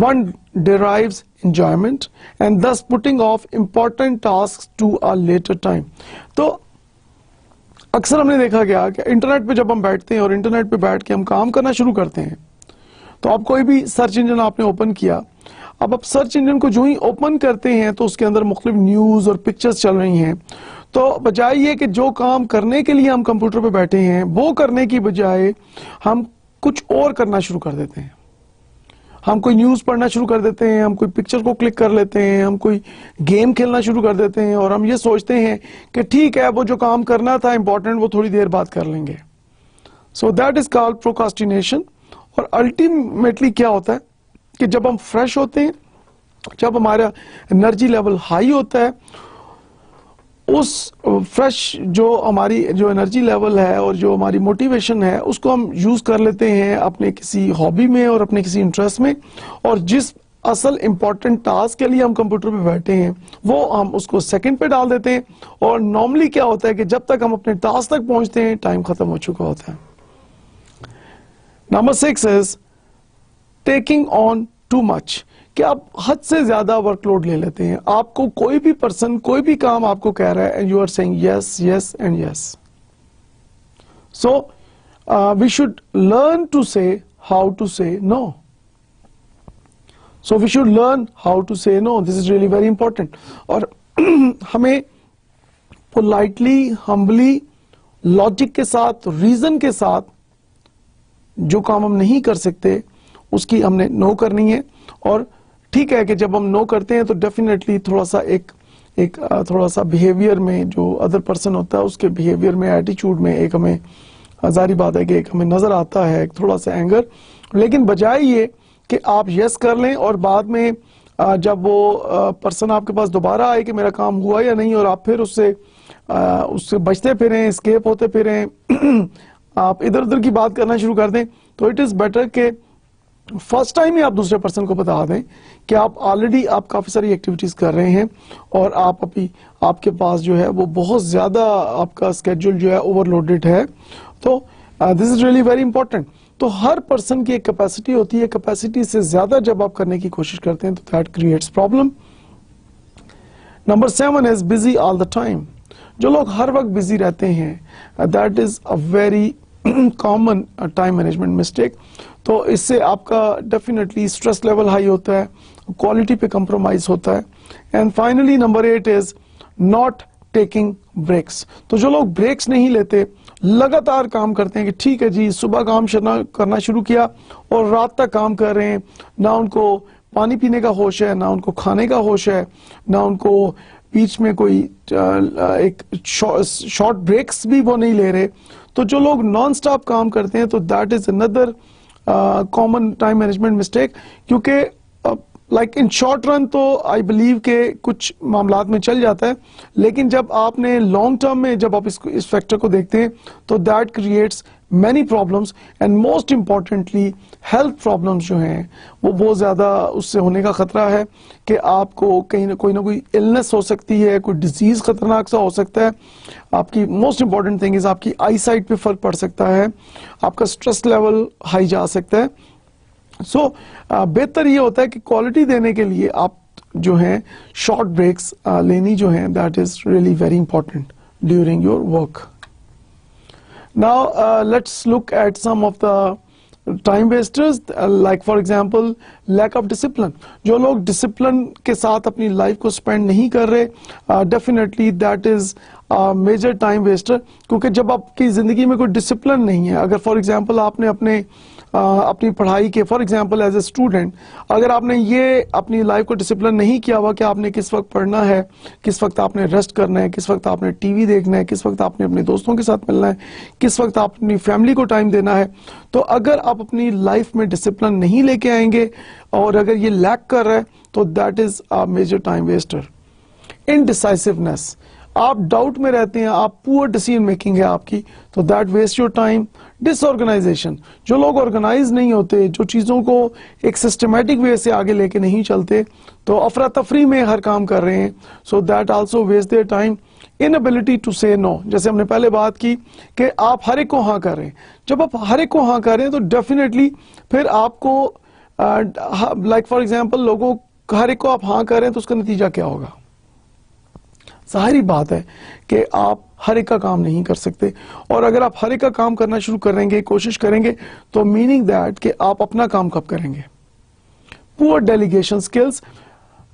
[SPEAKER 1] one derives enjoyment and thus putting off important tasks to a later time. تو اکثر ہم نے دیکھا گیا کہ انٹرنیٹ پہ جب ہم بیٹھتے ہیں اور انٹرنیٹ پہ بیٹھ کے ہم کام کرنا شروع کرتے ہیں, تو آپ کوئی بھی سرچ انجن آپ نے اوپن کیا, اب آپ سرچ انجن کو جو ہی اوپن کرتے ہیں تو اس کے اندر مختلف نیوز اور پکچرز چل رہی ہیں. تو بجائے یہ کہ جو کام کرنے کے لیے ہم کمپیوٹر پہ بیٹھے ہیں وہ کرنے کی بجائے ہم کچھ اور کرنا شروع کر دیتے ہیں. ہم کوئی نیوز پڑھنا شروع کر دیتے ہیں, ہم کوئی پکچر کو کلک کر لیتے ہیں, ہم کوئی گیم کھیلنا شروع کر دیتے ہیں, اور ہم یہ سوچتے ہیں کہ ٹھیک ہے وہ جو کام کرنا تھا امپورٹنٹ وہ تھوڑی دیر بعد کر لیں گے. So that is called procrastination. اور الٹیمیٹلی کیا ہوتا ہے کہ جب ہم فریش ہوتے ہیں, جب ہمارا انرجی لیول ہائی ہوتا ہے, اس فریش جو ہماری جو انرجی لیول ہے اور جو ہماری موٹیویشن ہے اس کو ہم یوز کر لیتے ہیں اپنے کسی ہابی میں اور اپنے کسی انٹرسٹ میں, اور جس اصل امپورٹنٹ ٹاسک کے لیے ہم کمپیوٹر پہ بیٹھے ہیں وہ ہم اس کو سیکنڈ پہ ڈال دیتے ہیں. اور نارملی کیا ہوتا ہے کہ جب تک ہم اپنے ٹاسک تک پہنچتے ہیں ٹائم ختم ہو چکا ہوتا ہے. Number 6 is taking on too much. کہ آپ حد سے زیادہ ورک لوڈ لے لیتے ہیں. آپ کو کوئی بھی پرسن کوئی بھی کام آپ کو کہہ رہا ہے and you are saying yes yes and yes. So we should learn to say how to say no. So we should learn how to say no. This is really very important. اور ہمیں politely, ہمبلی, logic کے ساتھ, reason کے ساتھ جو کام ہم نہیں کر سکتے اس کی ہم نے نو کرنی ہے. اور ٹھیک ہے کہ جب ہم نو کرتے ہیں تو ڈیفینیٹلی تھوڑا سا ایک تھوڑا سا بیہیویئر میں جو ادر پرسن ہوتا ہے اس کے بیہیویئر میں, ایٹیچیوڈ میں ایک ہمیں ظاہری بات ہے کہ ایک ہمیں نظر آتا ہے ایک تھوڑا سا اینگر. لیکن بجائے یہ کہ آپ یس کر لیں اور بعد میں جب وہ پرسن آپ کے پاس دوبارہ آئے کہ میرا کام ہوا یا نہیں, اور آپ پھر اس سے بچتے پھریں, اسکیپ ہوتے پھریں, آپ ادھر ادھر کی بات کرنا شروع کر دیں, تو اٹ از بیٹر کہ فرسٹ ٹائم ہی آپ دوسرے پرسن کو بتا دیں کہ آپ آلریڈی آپ کافی ساری ایکٹیویٹیز کر رہے ہیں اور آپ کے پاس جو ہے وہ بہت زیادہ آپ کا اسکیڈول جو ہے اوور لوڈڈ ہے. تو this is really very important. تو ہر پرسن کی ایک کیپیسٹی ہوتی ہے, کیپیسٹی سے زیادہ جب آپ کرنے کی کوشش کرتے ہیں تو that creates problem. Number 7 is busy all the time. جو لوگ ہر وقت بزی رہتے ہیں that is a very common time management mistake. تو اس سے آپ کا ڈیفینیٹلی اسٹریس لیول ہائی ہوتا ہے, کوالٹی پہ کمپرومائز ہوتا ہے. And finally number 8 is not taking breaks. تو جو لوگ بریکس نہیں لیتے, لگاتار کام کرتے ہیں کہ ٹھیک ہے جی صبح کام کرنا شروع کیا اور رات تک کام کر رہے ہیں, نہ ان کو پانی پینے کا ہوش ہے, نہ ان کو کھانے کا ہوش ہے, نہ ان کو بیچ میں کوئی ایک شارٹ بریکس بھی وہ نہیں لے رہے. تو جو لوگ نان سٹاپ کام کرتے ہیں تو that is another common time management mistake. کیونکہ لائک ان شارٹ رن تو آئی بلیو کہ کچھ معاملات میں چل جاتا ہے, لیکن جب آپ نے لانگ ٹرم میں جب آپ اس فیکٹر کو دیکھتے ہیں تو that creates many problems and most importantly health problems جو ہیں وہ بہت زیادہ اس سے ہونے کا خطرہ ہے کہ آپ کو کہیں نہ کوئی النس ہو سکتی ہے, کوئی ڈیزیز خطرناک سا ہو سکتا ہے. آپ کی موسٹ امپورٹنٹ تھنگ از آپ کی آئی سائٹ پہ فرق پڑ سکتا ہے, آپ کا اسٹریس لیول ہائی جا سکتا ہے. سو بہتر یہ ہوتا ہے کہ کوالٹی دینے کے لیے آپ جو ہیں شارٹ بریکس لینی جو ہیں that is really very important during your work. Now let's look at some of the time wasters like for example lack of discipline. جو لوگ ڈسپلن کے ساتھ اپنی لائف کو اسپینڈ نہیں کر رہے, definitely that is major time waster. کیونکہ جب آپ کی زندگی میں کوئی ڈسپلن نہیں ہے, اگر فار ایگزامپل آپ نے اپنی پڑھائی کے for example as a student اگر آپ نے یہ اپنی لائف کو ڈسپلن نہیں کیا ہوا کہ آپ نے کس وقت پڑھنا ہے, کس وقت آپ نے ریسٹ کرنا ہے, کس وقت آپ نے ٹی وی دیکھنا ہے, کس وقت آپ نے اپنے دوستوں کے ساتھ ملنا ہے, کس وقت آپ اپنی فیملی کو ٹائم دینا ہے, تو اگر آپ اپنی لائف میں ڈسپلن نہیں لے کے آئیں گے اور اگر یہ لیک کر رہا ہے تو that is a major time waster. Indecisiveness, آپ ڈاؤٹ میں رہتے ہیں, آپ پور ڈیسیژن میکنگ ہے آپ کی, تو دیٹ ویسٹ یور ٹائم. ڈس آرگنائزیشن, جو لوگ آرگنائز نہیں ہوتے, جو چیزوں کو ایک سسٹمیٹک وے سے آگے لے کے نہیں چلتے, تو افراتفری میں ہر کام کر رہے ہیں, so that also waste their time. Inability to say no, جیسے ہم نے پہلے بات کی کہ آپ ہر ایک کو ہاں کر رہے ہیں. جب آپ ہر ایک کو ہاں کر رہے ہیں تو ڈیفینیٹلی پھر آپ کو لائک فار ایگزامپل لوگوں ہر ایک کو آپ ہاں کر رہے ہیں تو اس کا نتیجہ کیا ہوگا؟ ظاہری بات ہے کہ آپ ہر ایک کا کام نہیں کر سکتے, اور اگر آپ ہر ایک کا کام کرنا شروع کریں گے, کوشش کریں گے, تو میننگ دیٹ کہ آپ اپنا کام کب کریں گے. پور ڈیلیگیشن سکلز,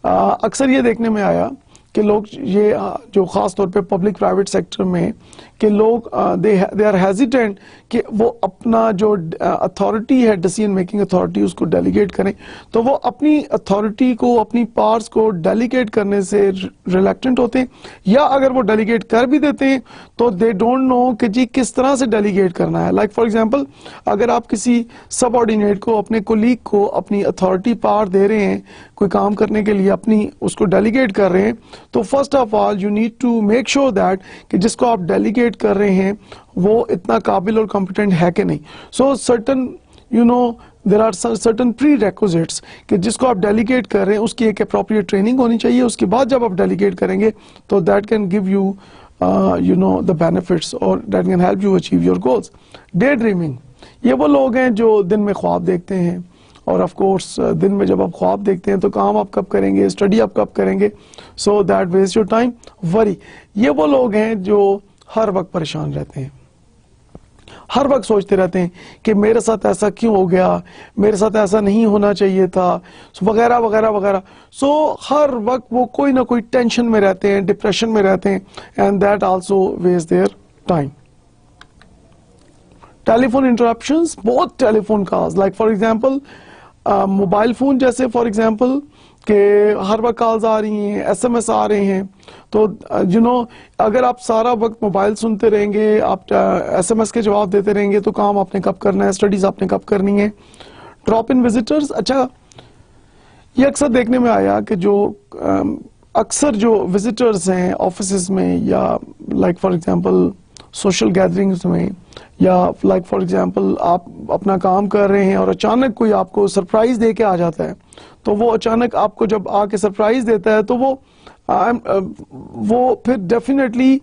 [SPEAKER 1] اکثر یہ دیکھنے میں آیا کہ لوگ یہ جو خاص طور پہ پبلک پرائیویٹ سیکٹر میں کہ لوگ دے آر ہیزیٹینٹ کہ وہ اپنا جو اتھارٹی ہے, ڈیسیژن میکنگ اتھارٹی, اس کو ڈیلیگیٹ کریں. تو وہ اپنی اتھارٹی کو, اپنی پاورز کو ڈیلیگیٹ کرنے سے ریلیکٹنٹ ہوتے ہیں, یا اگر وہ ڈیلیگیٹ کر بھی دیتے ہیں تو دے ڈونٹ نو کہ جی کس طرح سے ڈیلیگیٹ کرنا ہے. لائک فار ایگزامپل اگر آپ کسی سب آرڈینیٹ کو, اپنے کولیگ کو اپنی اتھارٹی پاور دے رہے ہیں کوئی کام کرنے کے لیے, اپنی اس کو ڈیلیگیٹ کر رہے ہیں, تو first of all you need to make sure that کہ جس کو آپ ڈیلیگیٹ کر رہے ہیں وہ اتنا قابل اور کمپیٹنٹ ہے کہ نہیں. So certain there are certain prerequisites کہ جس کو آپ ڈیلیگیٹ کر رہے ہیں اس کی ایک اپروپریٹ ٹریننگ ہونی چاہیے. اس کے بعد جب آپ ڈیلیگیٹ کریں گے تو that can give you the benefits اور that can help you achieve your goals. Day dreaming, یہ وہ لوگ ہیں جو دن میں خواب دیکھتے ہیں, اور آف کورس دن میں جب آپ خواب دیکھتے ہیں تو کام آپ کب کریں گے, اسٹڈی آپ کب کریں گے, so that waste your time. Worry, یہ وہ لوگ ہیں جو ہر وقت پریشان رہتے ہیں, ہر وقت سوچتے رہتے ہیں کہ میرے ساتھ ایسا کیوں ہو گیا, میرے ساتھ ایسا نہیں ہونا چاہیے تھا, وغیرہ وغیرہ وغیرہ. سو ہر وقت وہ کوئی نہ کوئی ٹینشن میں رہتے ہیں, ڈپریشن میں رہتے ہیں, and that also waste their time. Telephone interruptions, بہت telephone calls, like for example mobile phone جیسے فار ایگزامپل کہ ہر وقت کالز آ رہی ہیں, ایس ایم ایس آ رہے ہیں, تو اگر آپ سارا وقت موبائل سنتے رہیں گے, آپ ایس ایم ایس کے جواب دیتے رہیں گے, تو کام آپ نے کب کرنا ہے, اسٹڈیز آپ نے کب کرنی ہے. ڈراپ ان وزٹرز, اچھا یہ اکثر دیکھنے میں آیا کہ جو اکثر جو وزٹرز ہیں آفیسز میں, یا like for example social gatherings میں, یا لائک فار ایگزامپل آپ اپنا کام کر رہے ہیں اور اچانک کوئی آپ کو سرپرائز دے کے آ جاتا ہے, تو وہ اچانک آپ کو جب آ کے سرپرائز دیتا ہے تو وہ پھر ڈیفینیٹلی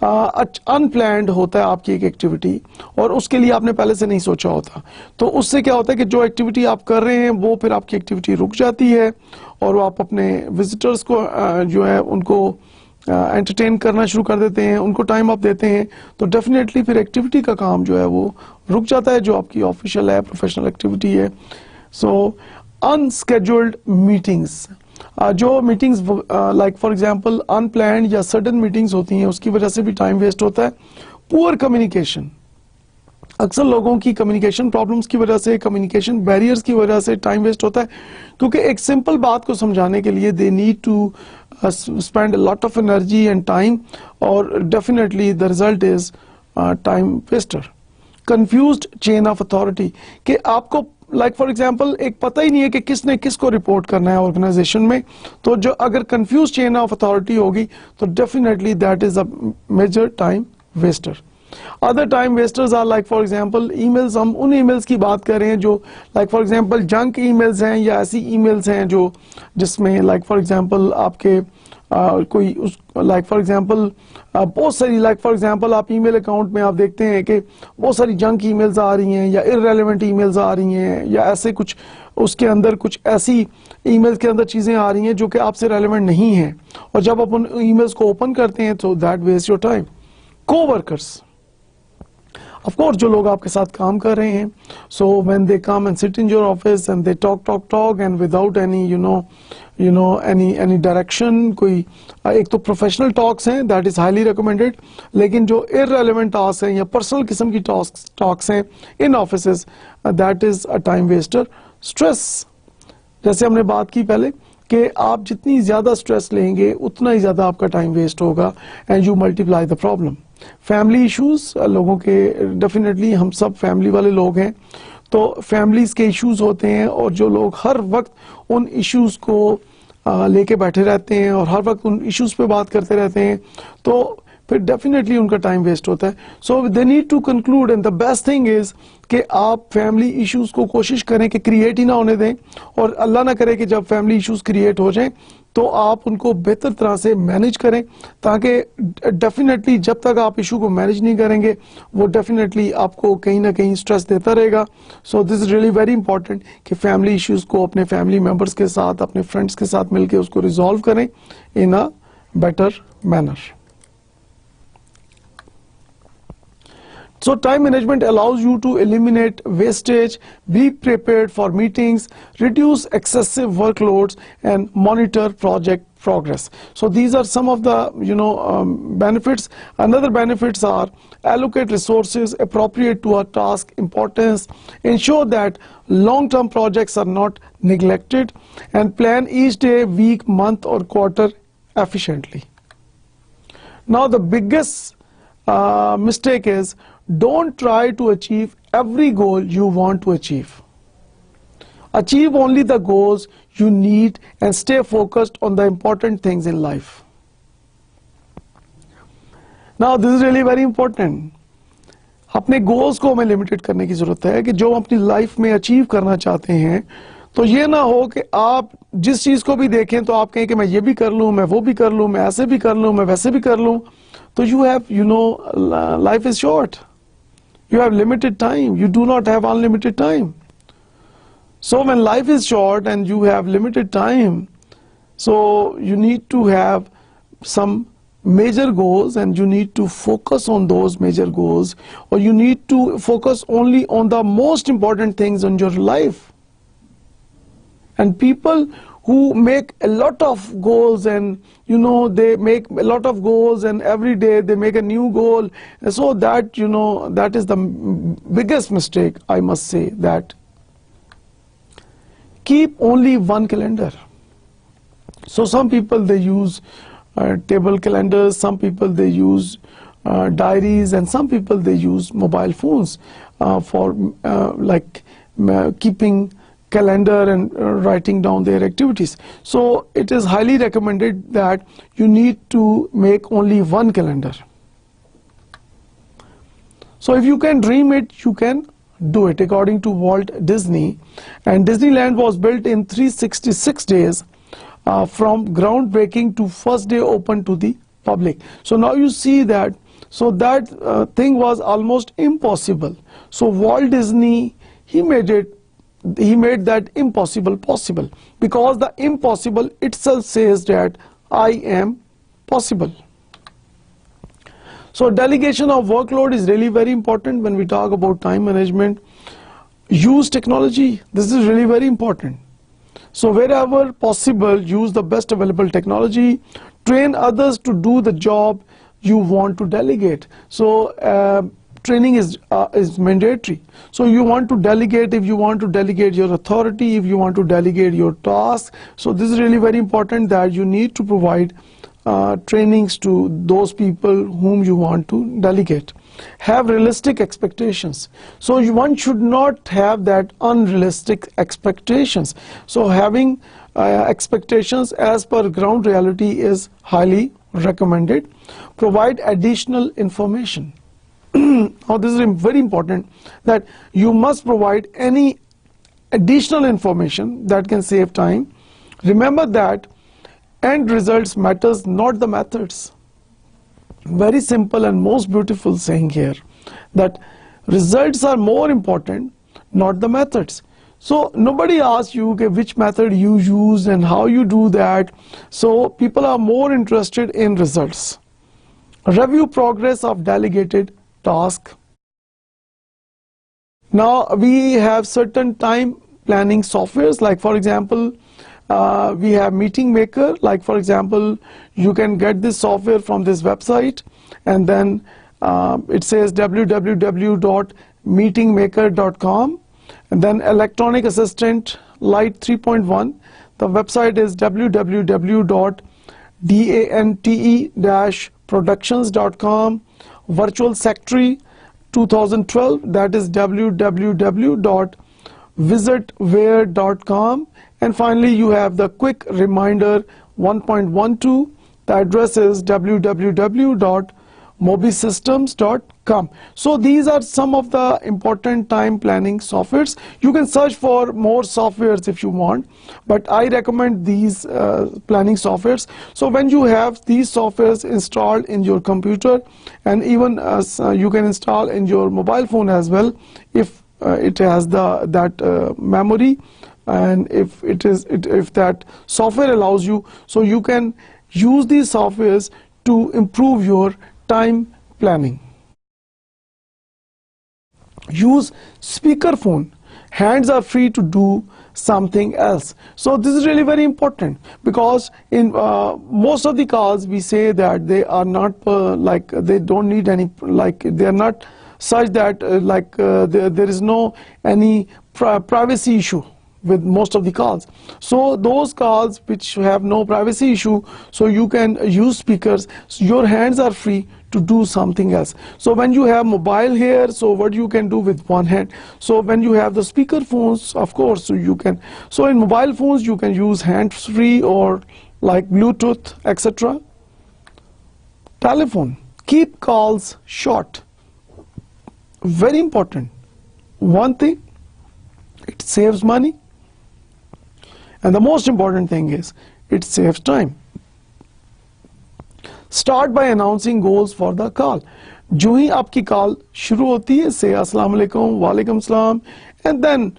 [SPEAKER 1] ان پلانڈ ہوتا ہے آپ کی ایک ایکٹیویٹی, اور اس کے لیے آپ نے پہلے سے نہیں سوچا ہوتا. تو اس سے کیا ہوتا ہے کہ جو ایکٹیویٹی آپ کر رہے ہیں وہ پھر آپ کی ایکٹیویٹی رک جاتی ہے, اور آپ اپنے وزٹرز کو جو ہے ان کو انٹرٹین کرنا شروع کر دیتے ہیں, ان کو ٹائم آپ دیتے ہیں, تو ڈیفینیٹلی پھر ایکٹیویٹی کا کام جو ہے وہ رک جاتا ہے جو آپ کی آفیشیل ہے, پروفیشنل ایکٹیویٹی ہے. سو انسکیڈولڈ میٹنگز, جو meetings like for example in planned یا سڈن میٹنگز ہوتی ہیں, اس کی وجہ سے بھی ٹائم ویسٹ ہوتا ہے. پور کمیونیکیشن, اکثر لوگوں کی کمیونیکیشن پرابلمس کی وجہ سے, کمیونیکیشن بیریئرز کی وجہ سے ٹائم ویسٹ ہوتا ہے, کیونکہ ایک سمپل بات کو سمجھانے کے لیے they need to spend a lot of energy and time, اور definitely the result is time waster. Confused chain of authority, کہ آپ کو لائک فار ایگزامپل ایک پتہ ہی نہیں ہے کہ کس نے کس کو رپورٹ کرنا ہے آرگنائزیشن میں, تو جو اگر کنفیوز چین آف اتھارٹی ہوگی تو definitely that is a major time waster. Other time wasters are like for example emails, ہم ان ای میلز کی بات کر رہے ہیں جو like for example junk emails ہیں, یا ایسی ای میلز ہیں جو جس میں لائک فار ایگزامپل آپ کے کوئی لائک فار ایگزامپل بہت ساری لائک فار ایگزامپل آپ ای میل اکاؤنٹ میں آپ دیکھتے ہیں کہ بہت ساری جنک ای میلز آ رہی ہیں, یا ارریلیونٹ ای میلز آ رہی ہیں, یا ایسے کچھ اس کے اندر کچھ ایسی ای میلز کے اندر چیزیں آ رہی ہیں جو کہ آپ سے ریلیونٹ نہیں ہیں, اور جب آپ ان ای میلز کو اوپن کرتے ہیں تو دیٹ ویسٹ یور ٹائم. کو ورکرس, Of course, जो लोग आपके साथ काम कर रहे हैं, so when they come and sit in your office and they talk and without any any direction, कोई एक तो professional talks हैं, that is highly recommended, लेकिन जो irrelevant tasks हैं या personal किस्म की talks हैं in offices, that is a time waster. Stress, जैसे हमने बात की पहले कि आप जितनी ज़्यादा स्ट्रेस लेंगे उतना ही ज़्यादा आपका टाइम वेस्ट होगा and you multiply the problem. Family issues लोगों के, डेफिनेटली हम सब फैमिली वाले लोग हैं, तो फैमिलीज के इश्यूज होते हैं और जो लोग हर वक्त उन इश्यूज को लेके बैठे रहते हैं और हर वक्त उन इश्यूज पे बात करते रहते हैं, तो फिर डेफिनेटली उनका टाइम वेस्ट होता है. So they need to conclude and the best thing is कि आप फैमिली इश्यूज को कोशिश करें कि क्रिएट ही ना होने दें, और अल्लाह ना करे कि जब फैमिली इश्यूज क्रिएट हो जाएं तो आप उनको बेहतर तरह से मैनेज करें, ताकि डेफिनेटली जब तक आप इशू को मैनेज नहीं करेंगे वो डेफिनेटली आपको कहीं ना कहीं स्ट्रेस देता रहेगा. So this is really very important कि फैमिली इश्यूज को अपने फैमिली मेम्बर्स के साथ, अपने फ्रेंड्स के साथ मिलकर उसको रिजॉल्व करें in a better manner. So time management allows you to eliminate wastage, be prepared for meetings, reduce excessive workloads, and monitor project progress. So these are some of the benefits. Another benefits are allocate resources appropriate to a task importance, ensure that long-term projects are not neglected, and plan each day, week, month, or quarter efficiently. Now the biggest mistake is, don't try to achieve every goal you want to achieve. Achieve only the goals you need and stay focused on the important things in life. Now this is really very important. अपने goals को हमें limited करने की जरूरत है कि जो हम अपनी लाइफ में अचीव करना चाहते हैं, तो ये ना हो कि आप जिस चीज को भी देखें तो आप कहें कि मैं ये भी कर लूं, मैं वो भी कर लूं, मैं ऐसे भी कर लूं, मैं वैसे भी कर लूं. तो you have, life is short. You have limited time. You do not have unlimited time. So when life is short and you have limited time, so you need to have some major goals and you need to focus on those major goals, or you need to focus only on the most important things in your life. And people who make a lot of goals and they make a lot of goals and every day they make a new goal, so that that is the biggest mistake, I must say. That keep only one calendar. So some people they use table calendars, some people they use diaries, and some people they use mobile phones for keeping calendar and writing down their activities. So it is highly recommended that you need to make only one calendar. So if you can dream it, you can do it, according to Walt Disney. And Disneyland was built in 366 days from groundbreaking to first day open to the public. So now you see that, so that thing was almost impossible. So Walt Disney, he made that impossible possible, because the impossible itself says that I am possible. So delegation of workload is really very important when we talk about time management. Use technology. This is really very important. So wherever possible, use the best available technology. Train others to do the job you want to delegate. So training is mandatory. So you want to delegate, if you want to delegate your authority, if you want to delegate your task. So this is really very important, that you need to provide trainings to those people whom you want to delegate. Have realistic expectations. So one should not have that unrealistic expectations. So having expectations as per ground reality is highly recommended. Provide additional information. Now this is very important, that you must provide any additional information that can save time. Remember that end results matters, not the methods. Very simple and most beautiful saying here, that results are more important, not the methods. So nobody asks you which method you use and how you do that. So people are more interested in results. Review progress of delegated task. Now we have certain time planning softwares, like for example, we have Meeting Maker. Like for example, you can get this software from this website, and then it says www.meetingmaker.com, and then Electronic Assistant Lite 3.1. The website is www.dante-productions.com. Virtual Secretary 2012, that is www.visitware.com. And finally, you have the Quick Reminder 1.12. The address is www.mobisystems.com. So these are some of the important time planning softwares. You can search for more softwares if you want, but I recommend these planning softwares. So when you have these softwares installed in your computer, and even you can install in your mobile phone as well, if it has that memory, and if that software allows you, so you can use these softwares to improve your time planning. Use speakerphone. Hands are free to do something else. So this is really very important, because in most of the calls we say that they are not like they don't need any, like they are not such that there is no any privacy issue with most of the calls. So those calls which have no privacy issue, so you can use speakers, so your hands are free to do something else. So when you have mobile here, so what you can do with one hand. So when you have the speaker phones, of course, so you can, so in mobile phones you can use hands free or like Bluetooth, etc. Telephone, keep calls short. Very important. One thing, it saves money. And the most important thing is, it saves time. Start by announcing goals for the call. जो ही आपकी call शुरू होती है, say अस्सलाम वालेकुम, वालेकुम सलाम, and then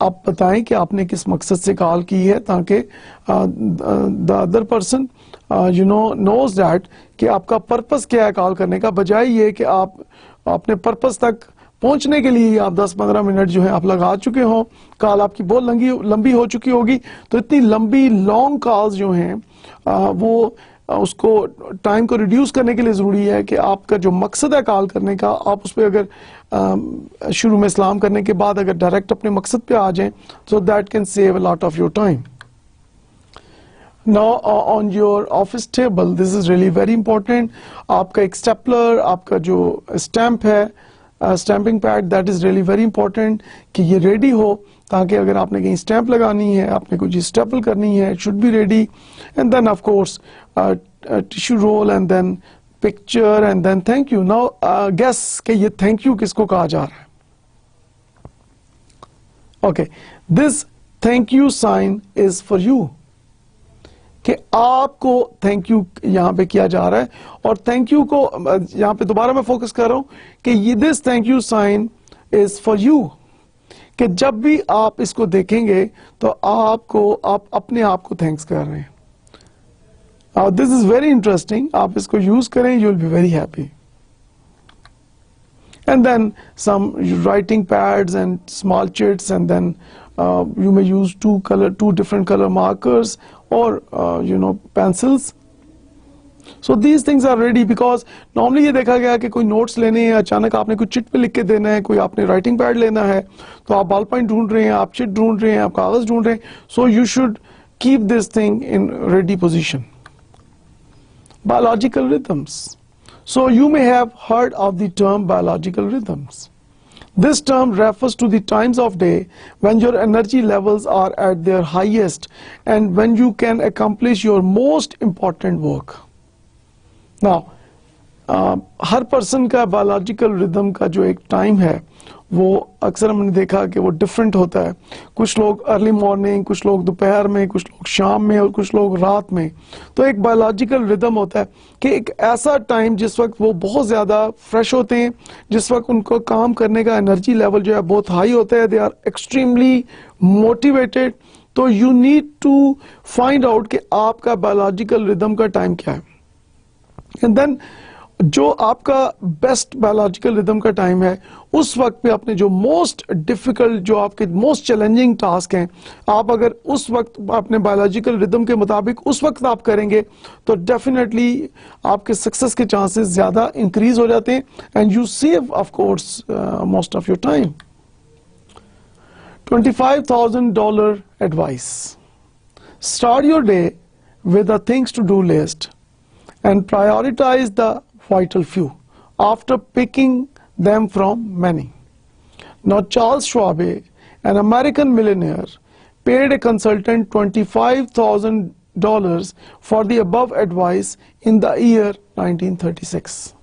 [SPEAKER 1] आप बताएं कि आपने किस मकसद से कॉल की है, ताकि the other person knows that कि आपका पर्पस क्या है कॉल करने का, बजाय ये कि आप अपने पर्पस तक पहुंचने के लिए आप 10-15 मिनट जो है आप लगा चुके हो, कॉल आपकी बहुत लंबी हो चुकी होगी. तो इतनी लंबी लॉन्ग कॉल्स जो हैं वो उसको टाइम को रिड्यूस करने के लिए ज़रूरी है कि आपका जो मकसद है कॉल करने का, आप उस पर अगर शुरू में सलाम करने के बाद अगर डायरेक्ट अपने मकसद पे आ जाएं, so that can save a lot of your time. Now on your office table, this is really very important. आपका एक स्टेपलर, आपका जो स्टैम्प है, stamping pad, that is really very important कि ये रेडी हो, ताकि अगर आपने कहीं स्टैम्प लगानी है, आपने कुछ स्टेपल करनी है, it should be ready. And then of course tissue roll, and then picture, and then thank you. Now guess कि ये थैंक यू किसको कहा जा रहा है. Okay, this thank you sign is for you, कि आपको थैंक यू यहाँ पे किया जा रहा है. और थैंक यू को यहाँ पे दोबारा मैं फोकस कर रहा हूँ कि ये this thank you sign is for you, कि जब भी आप इसको देखेंगे तो आप अपने आप को थैंक्स कर रहे हैं. दिस इज वेरी इंटरेस्टिंग, आप इसको यूज करें, you will be very happy. And then some writing pads and small chits, and then you may use two different color markers, or pencils. So these things are ready, because normally ये देखा गया कि कोई notes लेने हैं, अचानक आपने कुछ चिट पे लिख के देना है, कोई आपने writing pad लेना है, तो आप बॉल पॉइंट ढूंढ रहे हैं, आप चिट ढूंढ रहे हैं, आप कागज ढूंढ रहे हैं. So you should keep this thing in ready position. Biological rhythms. So you may have heard of the term biological rhythms. This term refers to the times of day when your energy levels are at their highest and when you can accomplish your most important work. Now, her person का biological rhythm का जो एक time है वो अक्सर हमने देखा कि वो डिफरेंट होता है. कुछ लोग अर्ली मॉर्निंग, कुछ लोग दोपहर में, कुछ लोग शाम में और कुछ लोग रात में. तो एक बायोलॉजिकल रिदम होता है कि एक ऐसा टाइम जिस वक्त वो बहुत ज़्यादा फ्रेश होते हैं, जिस वक्त उनको काम करने का एनर्जी लेवल जो है बहुत हाई होता है, दे आर एक्सट्रीमली मोटिवेटेड. तो you need to find out कि आपका बायोलॉजिकल रिदम का टाइम क्या है. एंड देन जो आपका बेस्ट बायोलॉजिकल रिदम का टाइम है, उस वक्त पे आपने जो मोस्ट डिफिकल्ट, जो आपके मोस्ट चैलेंजिंग टास्क हैं, आप अगर उस वक्त अपने बायोलॉजिकल रिदम के मुताबिक उस वक्त आप करेंगे तो डेफिनेटली आपके सक्सेस के चांसेस ज़्यादा इंक्रीज हो जाते हैं and you save of course most of your time. $25,000 advice. Start your day with a things to do list and prioritize the vital few after picking them from many. Now Charles Schwab, an American millionaire, paid a consultant $25,000 for the above advice in the year 1936.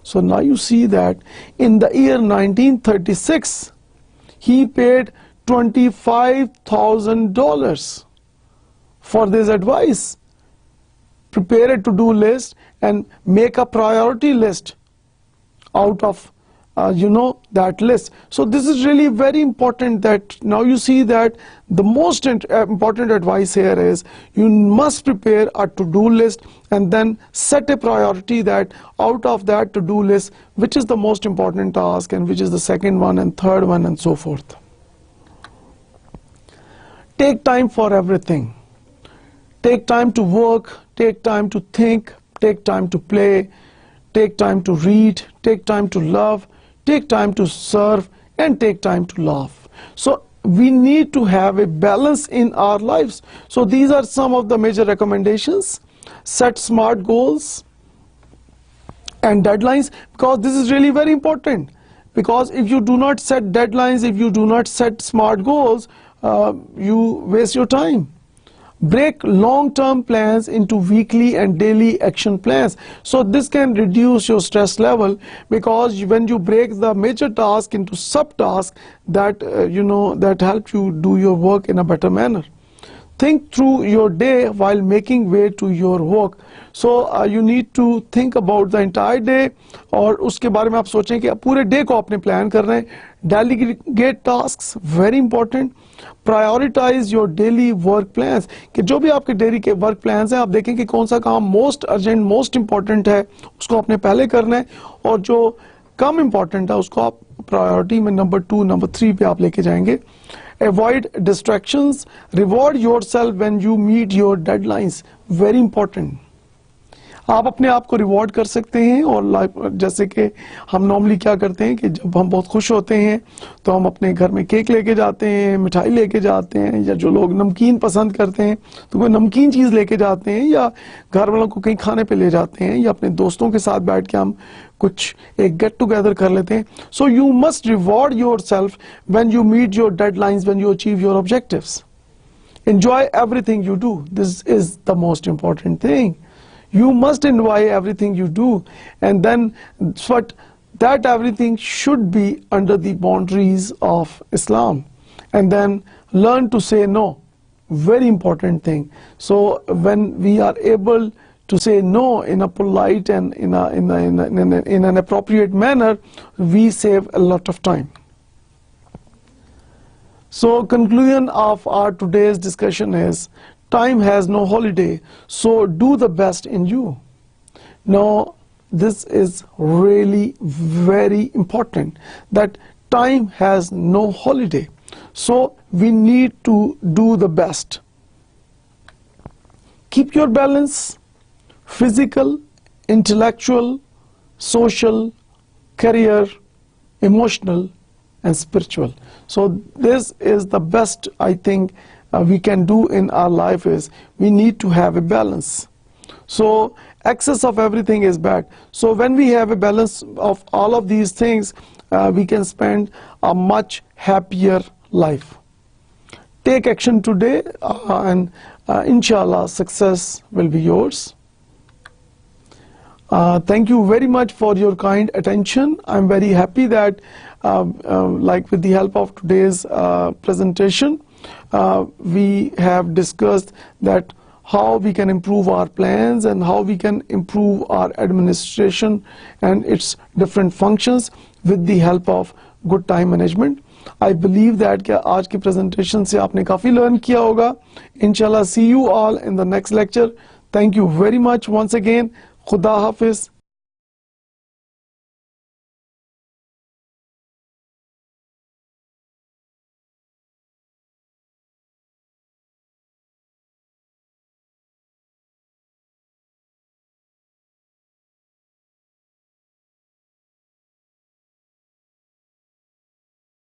[SPEAKER 1] So now you see that in the year 1936 he paid $25,000 for this advice. Prepare a to-do list and make a priority list out of that list. So this is really very important, that now you see that the most important advice here is you must prepare a to-do list and then set a priority that out of that to-do list which is the most important task and which is the second one and third one and so forth. Take time for everything. Take time to work, take time to think, take time to play, take time to read, take time to love, take time to serve, and take time to laugh. So we need to have a balance in our lives. So these are some of the major recommendations. Set smart goals and deadlines, because this is really very important. Because if you do not set deadlines, if you do not set smart goals, you waste your time. Break long-term plans into weekly and daily action plans. So this can reduce your stress level, because when you break the major task into subtasks, that that help you do your work in a better manner. Think through your day while making way to your work. So you need to think about the entire day, और उसके बारे में आप सोचें कि पूरे day को आपने प्लान कर रहे हैं. Delegate tasks, very important. Prioritize your daily work plans, कि जो भी आपके डेली के वर्क प्लान्स हैं, आप देखें कि कौन सा काम मोस्ट अर्जेंट, मोस्ट इंपॉर्टेंट है, उसको आपने पहले करना है, और जो कम इंपॉर्टेंट है उसको आप प्रायोरिटी में नंबर 2, नंबर 3 पे आप लेके जाएंगे. Avoid distractions. Reward yourself when you meet your deadlines. Very important. आप अपने आप को रिवॉर्ड कर सकते हैं, और जैसे कि हम नॉर्मली क्या करते हैं कि जब हम बहुत खुश होते हैं तो हम अपने घर में केक लेके जाते हैं, मिठाई लेके जाते हैं, या जो लोग नमकीन पसंद करते हैं तो कोई नमकीन चीज़ लेके जाते हैं, या घर वालों को कहीं खाने पे ले जाते हैं, या अपने दोस्तों के साथ बैठ के हम कुछ एक गेट टुगेदर कर लेते हैं. So you must reward yourself when you meet your deadlines, when you achieve your objectives. Enjoy everything you do. This is the most important thing. You must enjoy everything you do, and then that everything should be under the boundaries of Islam, and then learn to say no. Very important thing. So when we are able to say no in a polite and in an appropriate manner, we save a lot of time. So conclusion of our today's discussion is, time has no holiday, so do the best in you. Now this is really very important, that time has no holiday, so we need to do the best. Keep your balance, physical, intellectual, social, career, emotional and spiritual. So this is the best I think we can do in our life, is we need to have a balance. So excess of everything is bad. So when we have a balance of all of these things, we can spend a much happier life. Take action today, and inshallah success will be yours. Thank you very much for your kind attention. I'm very happy that like with the help of today's presentation, we have discussed that how we can improve our plans and how we can improve our administration and its different functions with the help of good time management. I believe that कि आज की presentation से आपने काफ़ी learn किया होगा. Inshallah, see you all in the next lecture. Thank you very much once again. Khuda Hafiz.